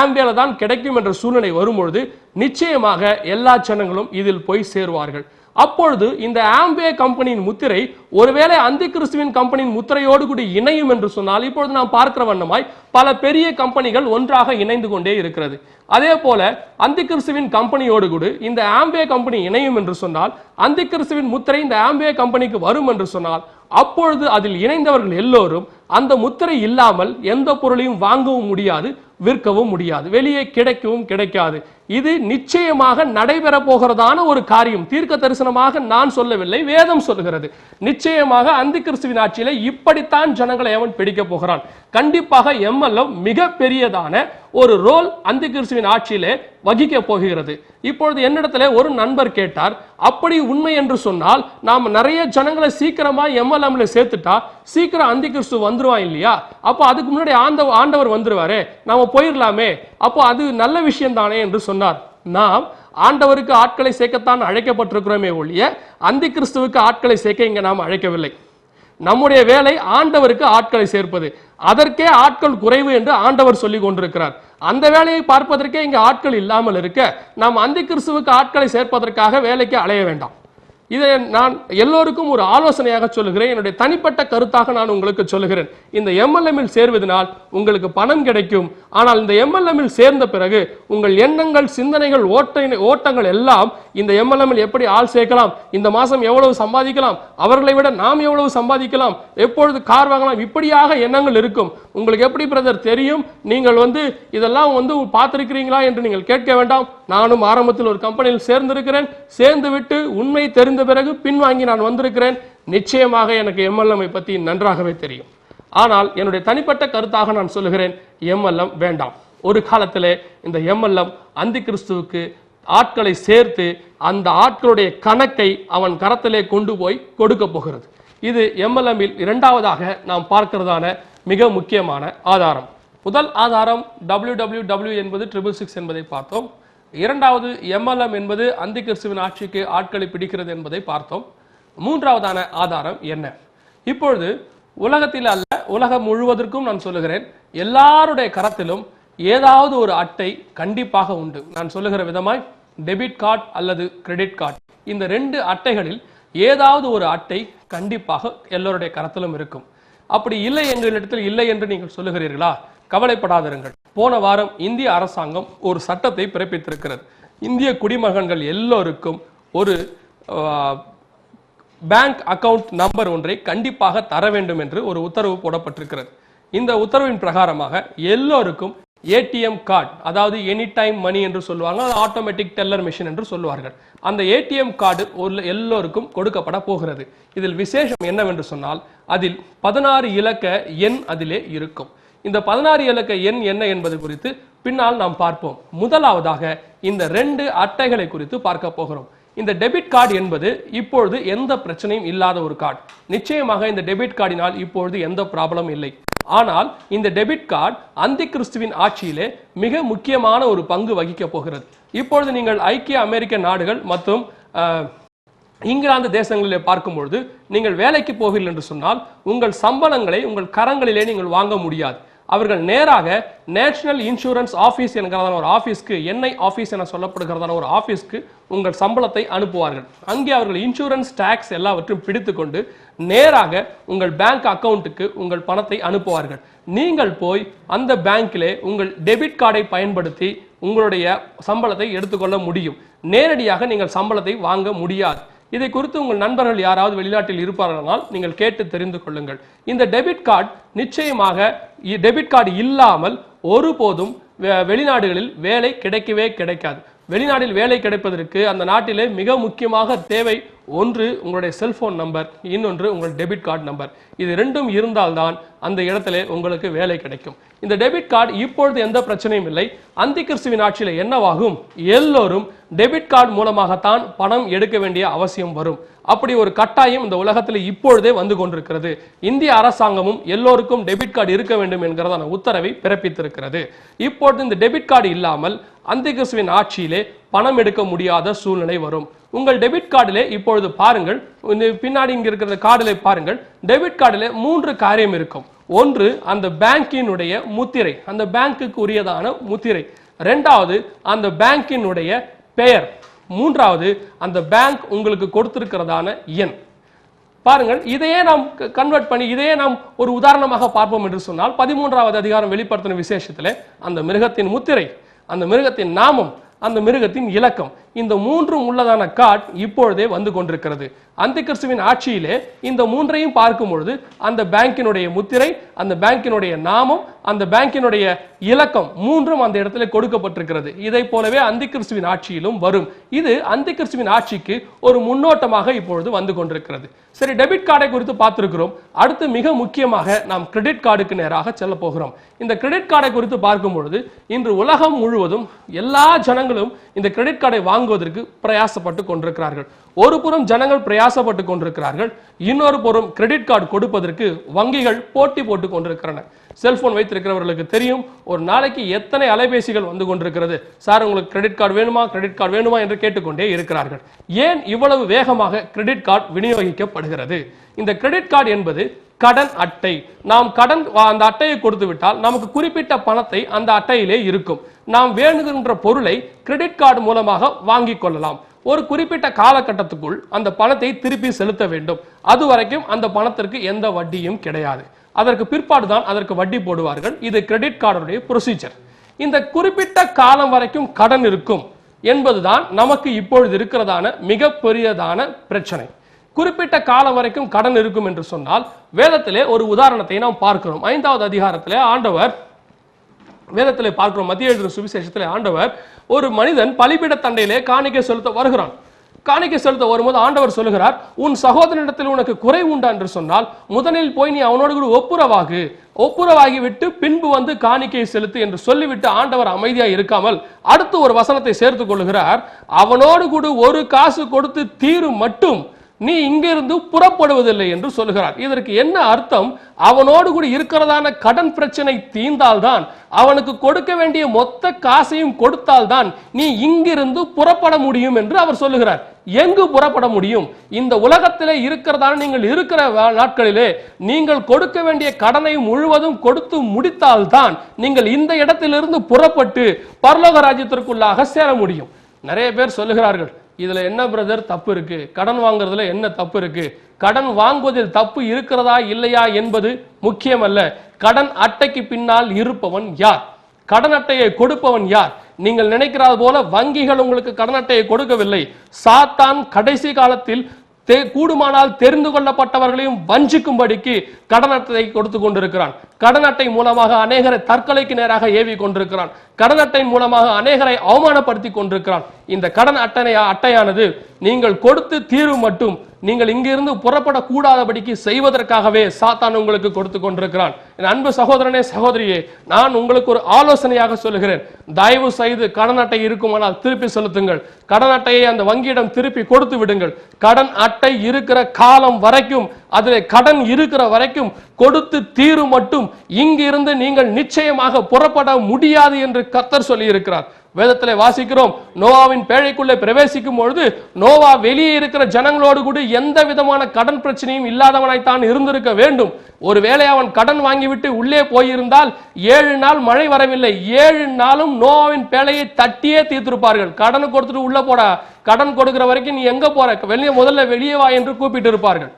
ஆம்பேல தான் கிடைக்கும் என்ற சூழ்நிலை வரும்பொழுது நிச்சயமாக எல்லா ஜனங்களும் இதில் போய் சேருவார்கள். அப்பொழுது இந்த ஆம்பே கம்பெனியின் முத்திரை ஒருவேளை அந்தி கிறிஸ்துவின் கம்பெனியின் முத்திரையோடு கூட இணையும் என்று சொன்னால், இப்பொழுது நாம் பார்க்கிற வண்ணமாய் பல பெரிய கம்பெனிகள் ஒன்றாக இணைந்து கொண்டே இருக்கிறது. அதே போல அந்தி கிறிஸ்துவின் கம்பெனியோடு கூட இந்த ஆம்பே கம்பெனி இணையும் என்று சொன்னால், அந்தி கிறிஸ்துவின் முத்திரை இந்த ஆம்பே கம்பெனிக்கு வரும் என்று சொன்னால், அப்பொழுது அதில் இணைந்தவர்கள் எல்லோரும் அந்த முத்திரை இல்லாமல் எந்த பொருளையும் வாங்கவும் முடியாது, விற்கவும் முடியாது, வெளியே கிடைக்கவும் கிடைக்காது. இது நிச்சயமாக நடைபெற போகிறதான ஒரு காரியம். தீர்க்க தரிசனமாக நான் சொல்லவில்லை, வேதம் சொல்லுகிறது. நிச்சயமாக அந்தி கிறிஸ்துவின் ஆட்சியிலே இப்படித்தான் ஜனங்களை அவன் பிடிக்க போகிறான். கண்டிப்பாக எம்எல்எம் மிக பெரியதான ஒரு ரோல் அந்தி கிறிஸ்துவின் ஆட்சியிலே வகிக்க போகிறது. இப்பொழுது என்னிடத்துல ஒரு நண்பர் கேட்டார், அப்படி உண்மை என்று சொன்னால் நாம் நிறைய ஜனங்களை சீக்கிரமா எம்எல்எம்ல சேர்த்துட்டா சீக்கிரம் அந்தி கிறிஸ்து வந்துருவான் இல்லையா? அப்போ அதுக்கு முன்னாடி ஆண்டவர் வந்துருவாரே, நாம போயிடலாமே, அப்போ அது நல்ல விஷயம் தானே என்று சொன்னார். நாம் ஆண்டவருக்கு ஆட்களை சேர்க்கத்தான் அழைக்கப்பட்டிருக்கிறோமே ஒழிய அந்தி கிறிஸ்துவுக்கு ஆட்களை சேர்க்க இங்க நாம் அழைக்கவில்லை. நம்முடைய வேலை ஆண்டவருக்கு ஆட்களை சேர்ப்பது. அதற்கே ஆட்கள் குறைவு என்று ஆண்டவர் சொல்லி கொண்டிருக்கிறார். அந்த வேலையை பார்ப்பதற்கே இங்க ஆட்கள் இல்லாமல் இருக்க நாம் அந்தி கிறிஸ்துவுக்கு ஆட்களை சேர்ப்பதற்காக வேலைக்கு அலைய வேண்டாம். இதை நான் எல்லோருக்கும் ஒரு ஆலோசனையாக சொல்லுகிறேன். என்னுடைய தனிப்பட்ட கருத்தாக நான் உங்களுக்கு சொல்லுகிறேன். இந்த எம்எல்எம்மில் சேர்வதனால் உங்களுக்கு பணம் கிடைக்கும். ஆனால் இந்த எம்எல்எம்மில் சேர்ந்த பிறகு உங்கள் எண்ணங்கள், சிந்தனைகள், ஓட்டங்கள் எல்லாம் இந்த எம்எல்எம்மில் எப்படி ஆள் சேர்க்கலாம், இந்த மாசம் எவ்வளவு சம்பாதிக்கலாம், அவர்களை விட நாம் எவ்வளவு சம்பாதிக்கலாம், எப்பொழுது கார் வாங்கலாம், இப்படியாக எண்ணங்கள் இருக்கும். உங்களுக்கு எப்படி பிரதர் தெரியும்? நீங்கள் இதெல்லாம் பார்த்திருக்கிறீங்களா என்று நீங்கள் கேட்க வேண்டாம். நானும் ஆரம்பத்தில் ஒரு கம்பெனியில் சேர்ந்திருக்கிறேன். சேர்ந்து விட்டு உண்மை தெரிந்த பிறகு பின்வாங்கி நான் வந்திருக்கிறேன். நிச்சயமாக எனக்கு எம்எல்எம் பற்றி நன்றாகவே தெரியும். ஆனால் என்னுடைய தனிப்பட்ட கருத்தாக நான் சொல்லுகிறேன், எம்எல்எம் வேண்டாம். ஒரு காலத்திலே இந்த எம்எல்எம் அந்தி கிறிஸ்துவுக்கு ஆட்களை சேர்த்து அந்த ஆட்களுடைய கணக்கை அவன் கரத்திலே கொண்டு போய் கொடுக்க போகிறது. இது எம்எல்எம்மில் இரண்டாவதாக நாம் பார்க்கிறதான மிக முக்கியமான ஆதாரம். முதல் ஆதாரம் www என்பது 666 என்பதை பார்த்தோம். இரண்டாவது எம்எல்எம் என்பது அந்தி கிறிஸ்துவின் ஆட்சிக்கு ஆட்களை பிடிக்கிறது என்பதை பார்த்தோம். மூன்றாவதான ஆதாரம் என்ன? இப்பொழுது உலகத்தில் அல்ல, உலகம் முழுவதற்கும் நான் சொல்லுகிறேன், எல்லாருடைய கரத்திலும் ஏதாவது ஒரு அட்டை கண்டிப்பாக உண்டு. நான் சொல்லுகிற விதமாய் டெபிட் கார்டு அல்லது கிரெடிட் கார்டு, இந்த ரெண்டு அட்டைகளில் ஏதாவது ஒரு அட்டை கண்டிப்பாக எல்லோருடைய கரத்திலும் இருக்கும். அப்படி இல்லை, எங்களிடத்தில் இல்லை என்று நீங்கள் சொல்லுகிறீர்களா? கவலைப்படாதிருங்கள். போன வாரம் இந்திய அரசாங்கம் ஒரு சட்டத்தை பிறப்பித்திருக்கிறது. இந்திய குடிமகன்கள் எல்லோருக்கும் ஒரு பேங்க் அக்கவுண்ட் நம்பர் ஒன்றை கண்டிப்பாக தர வேண்டும் என்று ஒரு உத்தரவு போடப்பட்டிருக்கிறது. இந்த உத்தரவின் பிரகாரமாக எல்லோருக்கும் ஏடிஎம் கார்டு, அதாவது எனி டைம் மணி என்று சொல்லுவாங்க, ஆட்டோமேட்டிக் டெல்லர் மிஷின் என்று சொல்லுவார்கள். அந்த ஏடிஎம் கார்டு எல்லோருக்கும் கொடுக்கப்பட போகிறது. இதில் விசேஷம் என்னவென்று சொன்னால், அதில் 16 இலக்க எண் அதிலே இருக்கும். இந்த 16 இலக்க எண் என்ன என்பது குறித்து பின்னால் நாம் பார்ப்போம். முதலாவதாக இந்த ரெண்டு அட்டைகளை குறித்து பார்க்க போகிறோம். இந்த டெபிட் கார்டு என்பது இப்பொழுது எந்த பிரச்சனையும் இல்லாத ஒரு கார்டு. நிச்சயமாக இந்த டெபிட் கார்டினால் இப்பொழுது எந்த ப்ராப்ளம் இல்லை. ஆனால் இந்த டெபிட் கார்டு அந்தி கிறிஸ்துவின் ஆட்சியிலே மிக முக்கியமான ஒரு பங்கு வகிக்க போகிறது. இப்பொழுது நீங்கள் ஐக்கிய அமெரிக்க நாடுகள் மற்றும் இங்கிலாந்து தேசங்களிலே பார்க்கும்பொழுது நீங்கள் வேலைக்கு போவீர்கள் என்று சொன்னால் உங்கள் சம்பளங்களை உங்கள் கரங்களிலே நீங்கள் வாங்க முடியாது. அவர்கள் நேராக நேஷனல் இன்சூரன்ஸ் ஆஃபீஸ் என்கிறதான ஒரு ஆஃபீஸ்க்கு, என்ஐ ஆஃபீஸ் என சொல்லப்படுகிறதான ஒரு ஆஃபீஸ்க்கு உங்கள் சம்பளத்தை அனுப்புவார்கள். அங்கே அவர்கள் இன்சூரன்ஸ் டாக்ஸ் எல்லாவற்றையும் பிடித்துக்கொண்டு நேராக உங்கள் பேங்க் அக்கவுண்ட்டுக்கு உங்கள் பணத்தை அனுப்புவார்கள். நீங்கள் போய் அந்த பேங்கிலே உங்கள் டெபிட் கார்டை பயன்படுத்தி உங்களுடைய சம்பளத்தை எடுத்துக்கொள்ள முடியும். நேரடியாக நீங்கள் சம்பளத்தை வாங்க முடியாது. இதை குறித்து உங்கள் நண்பர்கள் யாராவது வெளிநாட்டில் இருப்பார்களானால் நீங்கள் கேட்டு தெரிந்து கொள்ளுங்கள். இந்த டெபிட் கார்டு நிச்சயமாக டெபிட் கார்டு இல்லாமல் ஒருபோதும் வெளிநாடுகளில் வேலை கிடைக்கவே கிடைக்காது. வெளிநாட்டில் வேலை கிடைப்பதற்கு அந்த நாட்டிலே மிக முக்கியமாக தேவை ஒன்று உங்களுடைய செல்போன் நம்பர், இன்னொன்று உங்கள் டெபிட் கார்டு நம்பர். இது ரெண்டும் இருந்தால்தான் அந்த இடத்திலே உங்களுக்கு வேலை கிடைக்கும். இந்த டெபிட் கார்டு இப்பொழுது எந்த பிரச்சனையும் இல்லை. அந்தி கிறிஸ்துவின் ஆட்சியில என்னவாகும்? எல்லோரும் டெபிட் கார்டு மூலமாகத்தான் பணம் எடுக்க வேண்டிய அவசியம் வரும். அப்படி ஒரு கட்டாயம் இந்த உலகத்தில் இப்பொழுதே வந்து கொண்டிருக்கிறது. இந்திய அரசாங்கமும் எல்லோருக்கும் டெபிட் கார்டு இருக்க வேண்டும் என்கிறதான உத்தரவை பிறப்பித்திருக்கிறது. இப்பொழுது இந்த டெபிட் கார்டு இல்லாமல் அந்தி கிறிஸ்துவின் ஆட்சியிலே பணம் எடுக்க முடியாத சூழ்நிலை வரும். உங்கள் டெபிட் கார்டிலே இப்பொழுது பாருங்கள், பின்னாடி இங்க இருக்கிற கார்டிலே பாருங்கள், டெபிட் கார்டிலே 3 காரியம் இருக்கும். ஒன்று அந்த பேங்கினுடைய முத்திரை, அந்த பேங்குக்கு உரியதான முத்திரை. இரண்டாவது அந்த பேங்கினுடைய பெயர், மூன்றாவது அந்த பேங்க் உங்களுக்கு கொடுத்திருக்கிறதான எண். பாருங்கள், இதையே நாம் கன்வெர்ட் பண்ணி இதையே நாம் ஒரு உதாரணமாக பார்ப்போம் என்று சொன்னால் 13வது அதிகாரம் வெளிப்படுத்தின விசேஷத்திலே அந்த மிருகத்தின் முத்திரை, அந்த மிருகத்தின் நாமம், அந்த மிருகத்தின் இலக்கம், இந்த மூன்றும் உள்ளதான கார்டு இப்பொழுதே வந்து கொண்டிருக்கிறது. அந்த கிறிஸ்துவின் ஆட்சியிலே இந்த மூன்றையும் பார்க்கும் பொழுது அந்த பேங்கினுடைய முத்திரை, அந்த பேங்கினுடைய நாமம், அந்த பேங்கினுடைய இலக்கம் மூன்றும் அந்த இடத்துல கொடுக்கப்பட்டிருக்கிறது. இதை போலவே அந்த கிறிஸ்துவின் ஆட்சியிலும் வரும். இது அந்த கிறிஸ்துவின் ஆட்சிக்கு ஒரு முன்னோட்டமாக இப்பொழுது வந்து கொண்டிருக்கிறது. சரி, டெபிட் கார்டை குறித்து பார்த்திருக்கிறோம். அடுத்து மிக முக்கியமாக நாம் கிரெடிட் கார்டுக்கு நேராக செல்ல போகிறோம். இந்த கிரெடிட் கார்டை குறித்து பார்க்கும் பொழுது இன்று உலகம் முழுவதும் எல்லா ஜனங்களும் இந்த கிரெடிட் கார்டை வாங்குவதற்கு பிரயாசப்பட்டு கொண்டிருக்கிறார்கள். ஒரு புறம் ஜனங்கள் பிரயாசப்பட்டு கொண்டிருக்கிறார்கள், இன்னொரு புறம் கிரெடிட் கார்டு கொடுப்பதற்கு வங்கிகள் போட்டி போட்டு கொண்டிருக்கின்றன. செல்போன் வைத்திருக்கிறவர்களுக்கு தெரியும், ஒரு நாளைக்கு எத்தனை அலைபேசிகள் வந்து கொண்டிருக்கிறது. சார், உங்களுக்கு கிரெடிட் கார்டு வேணுமா, கிரெடிட் கார்டு வேணுமா என்று கேட்டுக்கொண்டே இருக்கிறார்கள். ஏன் இவ்வளவு வேகமாக கிரெடிட் கார்டு விநியோகிக்கப்படுகிறது? இந்த கிரெடிட் கார்டு என்பது கடன் அட்டை. நாம் கடன் அந்த அட்டையை கொடுத்து விட்டால் நமக்கு குறிப்பிட்ட பணத்தை அந்த அட்டையிலே இருக்கும். நாம் வேணுகின்ற பொருளை கிரெடிட் கார்டு மூலமாக வாங்கிக் கொள்ளலாம். ஒரு குறிப்பிட்ட காலகட்டத்துக்குள் அந்த பணத்தை திருப்பி செலுத்த வேண்டும். அது வரைக்கும் அந்த பணத்திற்கு எந்த வட்டியும் கிடையாது. அதற்கு பிற்பாடுதான் அதற்கு வட்டி போடுவார்கள். இது கிரெடிட் கார்டுடைய ப்ரொசீஜர். இந்த குறிப்பிட்ட காலம் வரைக்கும் கடன் இருக்கும் என்பதுதான் நமக்கு இப்பொழுது இருக்கிறதான மிக பெரியதான பிரச்சனை. குறிப்பிட்ட காலம் வரைக்கும் கடன் இருக்கும் என்று சொன்னால் வேதத்திலே ஒரு உதாரணத்தை நாம் பார்க்கிறோம். 5வது அதிகாரத்திலே ஆண்டவர் வேதத்திலே பார்க்கிறோம். மத்திய எழுதின சுவிசேஷத்திலே ஆண்டவர் ஒரு மனிதன் பலிபீட தண்டையிலே காணிக்கை செலுத்த வருகிறான். காணிக்கை செலுத்த வரும்போது ஆண்டவர் சொல்லுகிறார், உன் சகோதரனிடத்தில் உனக்கு குறை உண்டா என்று சொன்னால் முதலில் போய் நீ அவனோடு கூட ஒப்புரவாகி விட்டு பின்பு வந்து காணிக்கை செலுத்து என்று சொல்லிவிட்டு ஆண்டவர் அமைதியாக இருக்காமல் அடுத்து ஒரு வசனத்தை சேர்த்துக் கொள்ளுகிறார். அவனோடு கூட ஒரு காசு கொடுத்து தீரும் மட்டும் நீ இங்கிருந்து புறப்படுவதில்லை என்று சொல்லுகிறார். இதற்கு என்ன அர்த்தம்? அவனோடு கூட இருக்கிறதான கடன் பிரச்சனை தீர்ந்தால்தான், அவனுக்கு கொடுக்க வேண்டிய மொத்த காசையும் கொடுத்தால்தான் நீ இங்கிருந்து புறப்பட முடியும் என்று அவர் சொல்லுகிறார். எங்கு புறப்பட முடியும்? இந்த உலகத்திலே இருக்கிறதான நீங்கள் இருக்கிற நாட்களிலே நீங்கள் கொடுக்க வேண்டிய கடனை முழுவதும் கொடுத்து முடித்தால்தான் நீங்கள் இந்த இடத்திலிருந்து புறப்பட்டு பரலோக ராஜ்யத்திற்குள்ளாக சேர முடியும். நிறைய பேர் சொல்லுகிறார்கள், இதுல என்ன பிரதர் தப்பு இருக்கு? கடன் வாங்குறதுல என்ன தப்பு இருக்கு? கடன் வாங்குவதில் தப்பு இருக்கிறதா இல்லையா என்பது முக்கியமல்ல. கடன் அட்டைக்கு பின்னால் இருப்பவன் யார்? கடன் அட்டையை கொடுப்பவன் யார்? நீங்கள் நினைக்கிறது போல வங்கிகள் உங்களுக்கு கடன் அட்டையை கொடுக்கவில்லை. சாத்தான் கடைசி காலத்தில் கூடுமானால் தெரிந்து கொள்ளப்பட்டவர்களையும் வஞ்சிக்கும்படிக்கு கடன் அட்டை கொடுத்து கொண்டிருக்கிறான். கடன் அட்டை மூலமாக அநேகரை தற்கொலைக்கு நேராக ஏவி கொண்டிருக்கிறான். கடன் அட்டையின் மூலமாக அநேகரை அவமானப்படுத்தி கொண்டிருக்கிறான். இந்த கடன் அட்டையானது நீங்கள் கொடுத்து தீர்வு மட்டும் நீங்கள் இங்கிருந்து புறப்படக்கூடாதபடிக்கு செய்வதற்காகவே சாத்தான் உங்களுக்கு கொடுத்து கொண்டிருக்கிறான். என் அன்பு சகோதரனே, சகோதரியே, நான் உங்களுக்கு ஒரு ஆலோசனையாக சொல்லுகிறேன். தயவு செய்து கடன் அட்டை இருக்குமானால் திருப்பி செலுத்துங்கள். கடன் அட்டையை அந்த வங்கியிடம் திருப்பி கொடுத்து விடுங்கள். கடன் அட்டை இருக்கிற காலம் வரைக்கும், அதில் கடன் இருக்கிற வரைக்கும் கொடுத்து தீரு மட்டும் இங்கிருந்து நீங்கள் நிச்சயமாக புறப்பட முடியாது என்று கர்த்தர் சொல்லி இருக்கிறார். வேதத்திலே வாசிக்கிறோம், நோவாவின் பேழைக்குள்ளே பிரவேசிக்கும் பொழுது நோவா வெளியே இருக்கிற ஜனங்களோடு கூட எந்த விதமான கடன் பிரச்சனையும் இல்லாதவனாய்த்தான் இருந்திருக்க வேண்டும். ஒருவேளை அவன் கடன் வாங்கிவிட்டு உள்ளே போயிருந்தால் 7 நாள் மழை வரவில்லை, 7 நாளும் நோவாவின் பேழையை தட்டியே தீர்த்திருப்பார்கள். கடன் கொடுத்துட்டு உள்ள போடா, கடன் கொடுக்கிற வரைக்கும் நீ எங்க போற, முதல்ல வெளியே வா என்று கூப்பிட்டு இருப்பார்கள்.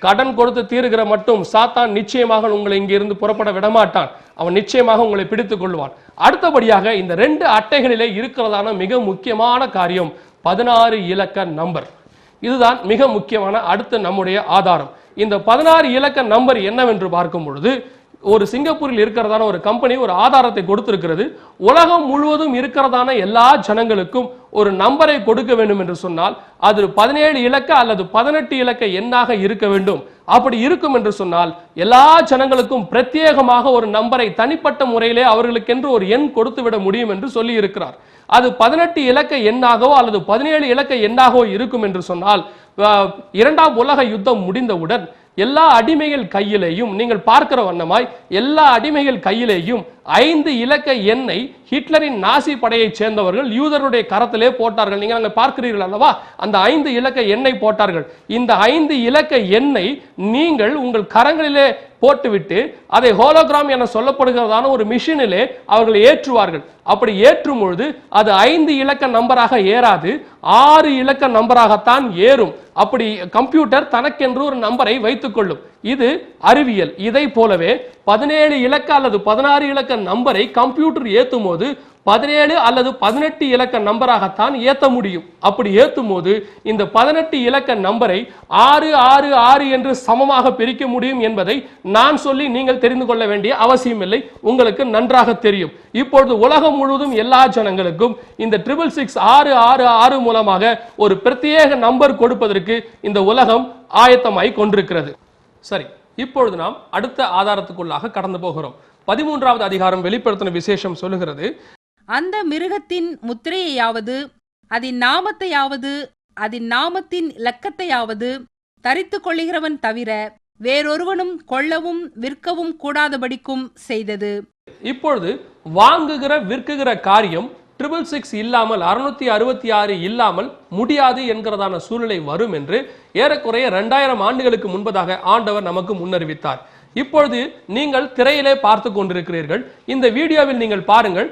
கடன் கொடுத்து தீருகிற மட்டும் சாத்தான் நிச்சயமாக உங்களை இங்கிருந்து புறப்பட விடமாட்டான். அவன் நிச்சயமாக உங்களை பிடித்துக் கொள்வான். அடுத்தபடியாக இந்த 2 அட்டைகளிலே இருக்கிறதான மிக முக்கியமான காரியம் 16 இலக்க நம்பர். இதுதான் மிக முக்கியமான அடுத்த நம்முடைய ஆதாரம். இந்த 16 இலக்க நம்பர் என்னவென்று பார்க்கும் பொழுது, ஒரு சிங்கப்பூரில் இருக்கிறதான ஒரு கம்பெனி ஒரு ஆதாரத்தை கொடுத்திருக்கிறது. உலகம் முழுவதும் இருக்கிறதான எல்லா ஜனங்களுக்கும் ஒரு நம்பரை கொடுக்க வேண்டும் என்று சொன்னால் அது 17 இலக்க அல்லது 18 இலக்க எண்ணாக இருக்க வேண்டும். அப்படி இருக்கும் என்று சொன்னால் எல்லா ஜனங்களுக்கும் பிரத்யேகமாக ஒரு நம்பரை தனிப்பட்ட முறையிலே அவர்களுக்கென்று ஒரு எண் கொடுத்து விட முடியும் என்று சொல்லி இருக்கிறார். அது 18 இலக்க எண்ணாகவோ அல்லது 17 இலக்க எண்ணாகவோ இருக்கும் என்று சொன்னால் 2ஆம் உலக யுத்தம் முடிந்தவுடன் எல்லா அடிமைகள் கையிலேயும் நீங்கள் பார்க்கிற வண்ணமாய் எல்லா அடிமைகள் கையிலேயும் 5 இலக்க எண்ணை ஹிட்லரின் நாசி படையை சேர்ந்தவர்கள் யூதருடைய கரத்திலே போட்டார்கள். நீங்கள் அங்கே பார்க்கிறீர்கள் அல்லவா, அந்த 5 இலக்க எண்ணை போட்டார்கள். இந்த 5 இலக்க எண்ணை நீங்கள் உங்கள் கரங்களிலே போட்டுவிட்டு அதை ஹோலோகிராம் என சொல்லப்படுகிறதான ஒரு மிஷினிலே அவர்கள் ஏற்றுவார்கள். அப்படி ஏற்றும் பொழுது அது 5 இலக்க நம்பராக ஏறாது, 6 இலக்க நம்பராகத்தான் ஏறும். அப்படி கம்ப்யூட்டர் தனக்கென்று ஒரு நம்பரை வைத்துக் கொள்ளும். இது அறிவியல். இதை போலவே 17 இலக்க அல்லது 16 இலக்க நம்பரை கம்ப்யூட்டர் ஏற்றும் போது 17 அல்லது 18 இலக்க நம்பராகத்தான் ஏற்ற முடியும். அப்படி ஏற்றும் போது இந்த 18 இலக்க நம்பரை 666 என்று சமமாக பிரிக்க முடியும் என்பதை நான் சொல்லி நீங்கள் தெரிந்து கொள்ள வேண்டிய அவசியம் இல்லை, உங்களுக்கு நன்றாக தெரியும். இப்பொழுது உலகம் முழுவதும் எல்லா ஜனங்களுக்கும் இந்த 666 மூலமாக ஒரு பிரத்யேக நம்பர் கொடுப்பதற்கு இந்த உலகம் ஆயத்தமாய் கொண்டிருக்கிறது. சரி, இப்பொழுது நாம் அடுத்த ஆதாரத்துக்குள்ளாக கடந்து போகிறோம். 13வது அதிகாரம் வெளிப்படுத்தின விசேஷம் சொல்லுகிறது, அந்த மிருகத்தின் முத்திரையாவது அதன் நாமத்தையாவது அதன் நாமத்தின் இலக்கத்தையாவது தரித்துக் கொள்ளுகிறவன் தவிர வேறொருவனும் கொள்ளவும் விற்கவும் கூடாதபடிக்கும் செய்தது. இப்பொழுது வாங்குகிற விற்குகிற காரியம் 666 இல்லாமல் 666 இல்லாமல் முடியாது என்கிறதான சூழ்நிலை வரும் என்று ஏறக்குறைய 2000 ஆண்டுகளுக்கு முன்பதாக ஆண்டவர் நமக்கு முன்னறிவித்தார். இப்பொழுது நீங்கள் திரையிலே பார்த்து கொண்டிருக்கிறீர்கள். இந்த வீடியோவில் நீங்கள் பாருங்கள்,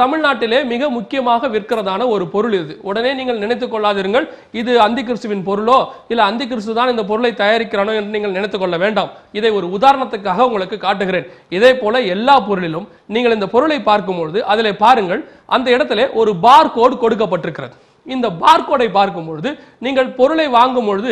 தமிழ்நாட்டிலே மிக முக்கியமாக விற்கிறதான ஒரு பொருள் இது. உடனே நீங்கள் நினைத்துக் கொள்ளாதிருங்கள் இது அந்தி கிறிஸ்துவின் பொருளோ இல்ல அந்தி கிறிஸ்து தான் இந்த பொருளை தயாரிக்கிறானோ என்று நீங்கள் நினைத்துக் கொள்ள வேண்டாம். இதை ஒரு உதாரணத்துக்காக உங்களுக்கு காட்டுகிறேன். இதே போல எல்லா பொருளிலும் நீங்கள் இந்த பொருளை பார்க்கும்பொழுது அதிலே பாருங்கள், அந்த இடத்துல ஒரு பார் கோடு கொடுக்கப்பட்டிருக்கிறது. இந்த பார்கோடை பார்க்கும் பொழுது நீங்கள் பொருளை வாங்கும் பொழுது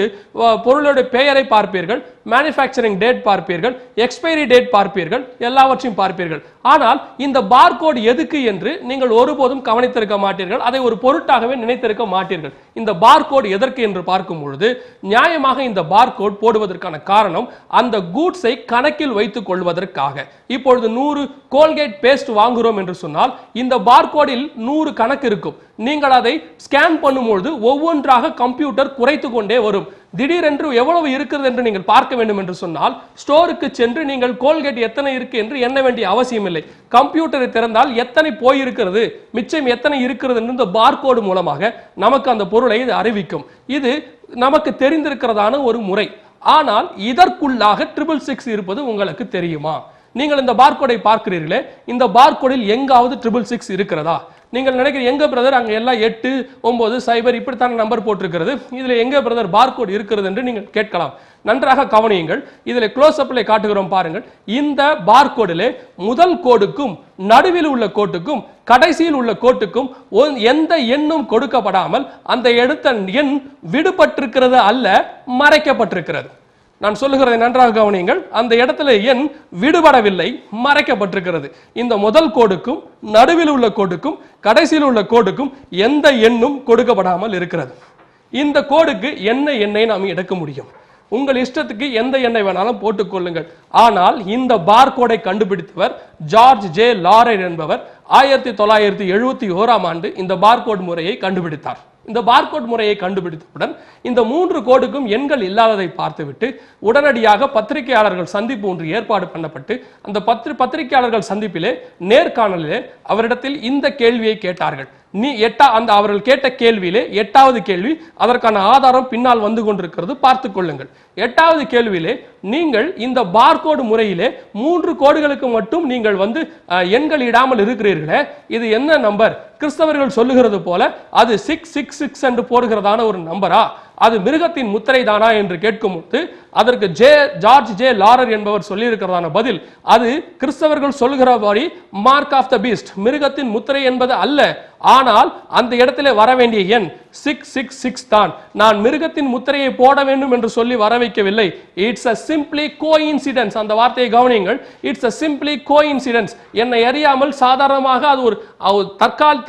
பொருளுடைய பெயரை பார்ப்பீர்கள், மேனுஃபேக்சரிங் டேட் பார்ப்பீர்கள், எக்ஸ்பைரி டேட் பார்ப்பீர்கள், எல்லாவற்றையும் பார்ப்பீர்கள். ஆனால் இந்த பார்கோட் எதுக்கு என்று நீங்கள் ஒருபோதும் கவனித்திருக்க மாட்டீர்கள், அதை ஒரு பொருட்டாகவே நினைத்திருக்க மாட்டீர்கள். இந்த பார்கோட் எதற்கு என்று பார்க்கும் பொழுது நியாயமாக இந்த பார்கோட் போடுவதற்கான காரணம் அந்த கூட்ஸை கணக்கில் வைத்துக் கொள்வதற்காக. இப்பொழுது 100 கோல்கேட் பேஸ்ட் வாங்குகிறோம் என்று சொன்னால் இந்த பார்கோடில் 100 கணக்கு இருக்கும். நீங்கள் அதை ஸ்கேன் பண்ணும்போது ஒவ்வொன்றாக கம்ப்யூட்டர் குறைத்து கொண்டே வரும். திடீரென்று எவ்வளவு இருக்கிறது என்று நீங்கள் பார்க்க வேண்டும் என்று சொன்னால் ஸ்டோருக்கு சென்று நீங்கள் கோல்கேட் எத்தனை இருக்கு என்று எண்ண வேண்டிய அவசியம் இல்லை. கம்ப்யூட்டரை திறந்தால் எத்தனை போயிருக்கிறது, மிச்சம் எத்தனை இருக்கிறது என்று இந்த பார்கோடு மூலமாக நமக்கு அந்த பொருளை இது அறிவிக்கும். இது நமக்கு தெரிந்திருக்கிறதான ஒரு முறை. ஆனால் இதற்குள்ளாக 666 இருப்பது உங்களுக்கு தெரியுமா? நீங்கள் இந்த பார்கோடை பார்க்கிறீர்களே, இந்த பார்கோடில் எங்காவது 666 இருக்கிறதா? நீங்கள் நினைக்கிறீங்க எங்க பிரதர் அங்க எல்லாம் 8 9 0 இப்படித்தான நம்பர் போட்டிருக்கிறது, இதுல எங்க பிரதர் பார்கோட் இருக்கிறது என்று நீங்கள் கேட்கலாம். நன்றாக கவனியுங்கள். இதுல க்ளோஸ் அப்ல காட்டுகிறோம் பாருங்கள். இந்த பார்கோடிலே முதல் கோடுக்கும் நடுவில் உள்ள கோட்டுக்கும் கடைசியில் உள்ள கோட்டுக்கும் எந்த எண்ணும் கொடுக்கப்படாமல் அந்த எடுத்த எண் விடுபட்டிருக்கிறது அல்ல, மறைக்கப்பட்டிருக்கிறது. நான் சொல்லுகிறதை நன்றாக கவனியுங்கள். அந்த இடத்துல எண் விடுபடவில்லை, மறைக்கப்பட்டிருக்கிறது. இந்த முதல் கோடுக்கும் நடுவில் உள்ள கோடுக்கும் கடைசியில் உள்ள கோடுக்கும் எந்த எண்ணும் கொடுக்கப்படாமல் இருக்கிறது. இந்த கோடுக்கு என்ன எண்ணை நாம் எடுக்க முடியும்? உங்கள் இஷ்டத்துக்கு எந்த எண்ணை வேணாலும் போட்டுக்கொள்ளுங்கள். ஆனால் இந்த பார்கோடை கண்டுபிடித்தவர் ஜார்ஜ் ஜே லாரர் என்பவர் 1971ஆம் ஆண்டு இந்த பார்கோட் முறையை கண்டுபிடித்தார். இந்த பார்கோட் முறையை கண்டுபிடித்தவுடன் இந்த 3 கோடுக்கும் எண்கள் இல்லாததை பார்த்துவிட்டு உடனடியாக பத்திரிகையாளர்கள் சந்திப்பு ஒன்று ஏற்பாடு பண்ணப்பட்டு அந்த பத்திரிகையாளர்கள் சந்திப்பிலே நேர்காணலிலே அவரிடத்தில் இந்த கேள்வியை கேட்டார்கள். அந்த அவர்கள் கேட்ட கேள்வியிலே 8வது கேள்வி, அதற்கான ஆதாரம் பின்னால் வந்து கொண்டிருக்கிறது, பார்த்துக் கொள்ளுங்கள். 8வது கேள்வியிலே நீங்கள் இந்த பார்கோடு முறையிலே 3 கோடுகளுக்கு மட்டும் நீங்கள் எண்கள் இடாமல் இருக்கிறீர்களே, இது என்ன நம்பர்? கிறிஸ்தவர்கள் சொல்லுகிறது போல அது 666 என்று போடுகிறதான ஒரு நம்பரா? அது மிருகத்தின் முத்திரை தானா என்று கேட்கும்போது அதற்கு ஜார்ஜ் ஜே லாரர் என்பவர் சொல்லியிருக்கிறதான பதில், அது கிறிஸ்தவர்கள் சொல்லுகிறபடி மார்க் ஆஃப் த பீஸ்ட், மிருகத்தின் முத்திரை என்பது அல்ல. ஆனால் அந்த இடத்திலே வர வேண்டிய எண் 666 தான். நான் மிருகத்தின் முத்திரையை போட வேண்டும் என்று சொல்லி வர வைக்கவில்லை. It's a simply coincidence. அந்த வார்த்தையை கவனியுங்கள். It's a simply coincidence. என்னை அறியாமல் சாதாரணமாக அது ஒரு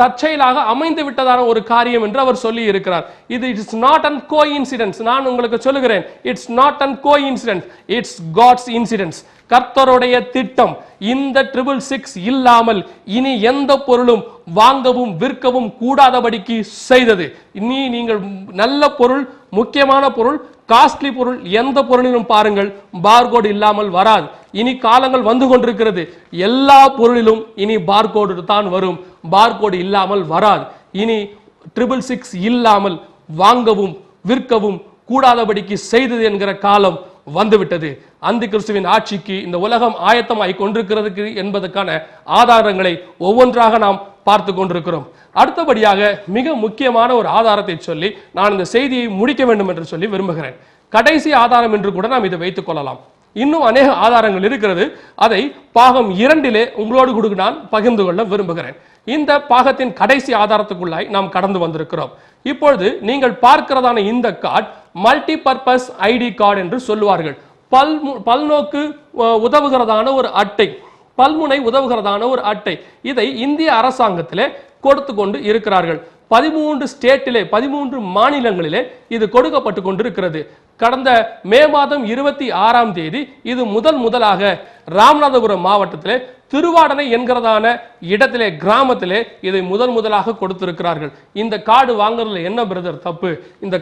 தற்செயலாக அமைந்து விட்டதான ஒரு காரியம் என்று அவர் சொல்லி இருக்கிறார். இது இட்ஸ் நாட் அன் கோஇன்சிடென்ஸ். நான் உங்களுக்கு சொல்லுகிறேன், it's not an coincidence, it's God's incidence. கர்த்தருடைய திட்டம். இந்த 666 இல்லாமல் இனி எந்த பொருளும் வாங்கவும் விற்கவும் கூடாதபடிக்கு செய்தது. இனி நீங்கள் நல்ல பொருள், முக்கியமான பொருள், காஸ்ட்லி பொருள், எந்த பொருளிலும் பாருங்கள் பார்கோட் இல்லாமல் வராது. இனி காலங்கள் வந்து கொண்டிருக்கிறது. எல்லா பொருளிலும் இனி பார்கோடு தான் வரும், பார்கோடு இல்லாமல் வராது. இனி 666 இல்லாமல் வாங்கவும் விற்கவும் கூடாதபடிக்கு செய்தது என்கிற காலம் வந்துவிட்டது. அந்த கிறிஸ்துவின் ஆட்சிக்கு இந்த உலகம் ஆயத்தமாய் கொண்டிருக்கிறது என்பதற்கான ஆதாரங்களை ஒவ்வொன்றாக நாம் பார்த்து கொண்டிருக்கிறோம். அடுத்தபடியாக மிக முக்கியமான ஒரு ஆதாரத்தை சொல்லி நான் இந்த செய்தியை முடிக்க வேண்டும் என்று சொல்லி விரும்புகிறேன். கடைசி ஆதாரம் என்று கூட நாம் இதை வைத்துக் கொள்ளலாம். இன்னும் அநேக ஆதாரங்கள் இருக்கிறது. அதை பாகம் 2 உங்களோடு கூட நான் பகிர்ந்து கொள்ள விரும்புகிறேன். இந்த பாகத்தின் கடைசி ஆதாரத்துக்குள்ளாய் நாம் கடந்து வந்திருக்கிறோம். இப்பொழுது நீங்கள் பார்க்கிறதான இந்த card multipurpose ID card என்று சொல்லுவார்கள். பல்நோக்கு உதவுகிறதான ஒரு அட்டை, பல்முனை உதவுகிறதான ஒரு அட்டை. இதை இந்திய அரசாங்கத்திலே கொடுத்து கொண்டு இருக்கிறார்கள். 13 ஸ்டேட்டிலே 13 மாநிலங்களிலே இது கொடுக்கப்பட்டு கொண்டிருக்கிறது. கடந்த மே மாதம் 26ஆம் தேதி இது முதலாக ராமநாதபுரம் மாவட்டத்திலே திருவாடனை என்கிறதான இடத்திலே கிராமத்திலே இதை முதலாக கொடுத்திருக்கிறார்கள். இந்த கார்டு வாங்குறதுல என்ன பிரதர் தப்பு, இந்த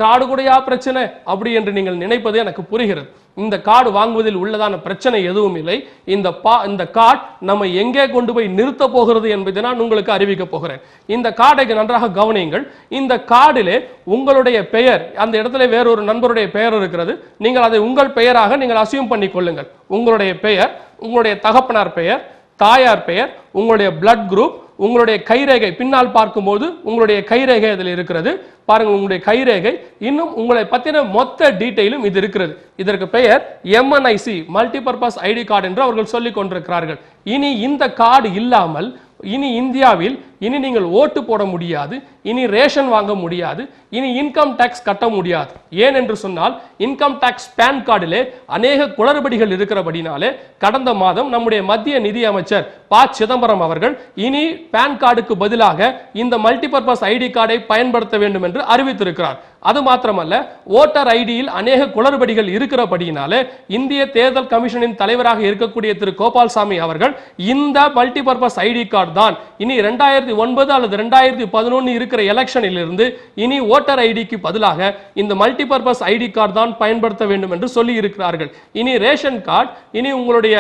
கார்டு கூடயா பிரச்சனை அப்படி என்று நீங்கள் நினைப்பது எனக்கு புரிகிறது. இந்த கார்டு வாங்குவதில் உள்ளதான பிரச்சனை எதுவும் இல்லை. இந்த கார்டு நம்ம எங்கே கொண்டு போய் நிறுத்த போகிறது என்பதை நான் உங்களுக்கு அறிவிக்க போகிறேன். இந்த கார்டை நன்றாக கவனியுங்கள். இந்த கார்டிலே உங்களுடைய பெயர், அந்த இடத்துல வேறொரு நண்பருடைய பெயர் இருக்கிறது. நீங்கள் அதை உங்கள் பெயராக நீங்கள் அசியூம் பண்ணி கொள்ளுங்கள். உங்களுடைய பெயர், உங்களுடைய தகப்பனார் பெயர், தாயார் பெயர், உங்களுடைய பிளட் குரூப், உங்களுடைய கைரேகை பின்னால் பார்க்கும்போது உங்களுடைய கைரேகை அதில் இருக்கிறது. பாருங்க, உங்களுடைய கைரேகை, இன்னும் உங்களை பற்றின மொத்த டீட்டெயிலும் இது இருக்கிறது. இதற்கு பெயர் MNIC மல்டிபர்பஸ் ஐடி கார்டு என்று அவர்கள் சொல்லிக் கொண்டிருக்கிறார்கள். இனி இந்த கார்டு இல்லாமல் இனி இந்தியாவில் இனி நீங்கள் ஓட்டு போட முடியாது, இனி ரேஷன் வாங்க முடியாது, இனி இன்கம் டாக்ஸ் கட்ட முடியாது. ஏன் என்று சொன்னால் இன்கம் டாக்ஸ் பேன் கார்டிலே அநேக குளறுபடிகள் இருக்கிறபடினாலே கடந்த மாதம் நம்முடைய மத்திய நிதி அமைச்சர் ப. சிதம்பரம் அவர்கள் இனி பேன் கார்டுக்கு பதிலாக இந்த மல்டிபர்பஸ் ஐடி கார்டை பயன்படுத்த வேண்டும் என்று அறிவித்திருக்கிறார். அது மாத்திரமல்ல, ஓட்டர் ஐடியில் அநேக குளறுபடிகள் இருக்கிறபடியினாலே இந்திய தேர்தல் கமிஷனின் தலைவராக இருக்கக்கூடிய திரு கோபால்சாமி அவர்கள் இந்த மல்டிபர்பஸ் ஐடி கார்டு தான் இனி 2009 அல்லது 2011 இருக்கிற எலெக்ஷனில் இருந்து இனி ஓட்டர் ஐடிக்கு பதிலாக இந்த மல்டிபர்பஸ் ஐடி கார்டு தான் பயன்படுத்த வேண்டும் என்று சொல்லி இருக்கிறார்கள். இனி ரேஷன் கார்டு, இனி உங்களுடைய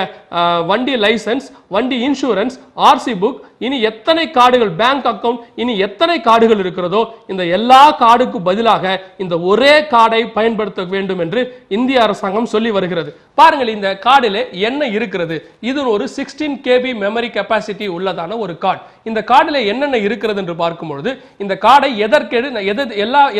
வண்டி லைசன்ஸ், வண்டி இன்சூரன்ஸ், ஆர்சி புக், இனி எத்தனை கார்டுகள், பேங்க் அக்கவுண்ட், இனி எத்தனை கார்டுகள் இருக்கிறதோ இந்த எல்லா கார்டுக்கு பதிலாக இந்த ஒரே கார்டை பயன்படுத்த வேண்டும் என்று இந்திய அரசாங்கம் சொல்லி வருகிறது. பாருங்கள், இந்த கார்டிலே என்ன இருக்கிறது. இது ஒரு 16 KB மெமரி கெபாசிட்டி உள்ளதான ஒரு கார்டு. இந்த கார்டில் என்னென்ன இருக்கிறது என்று பார்க்கும்பொழுது இந்த கார்டை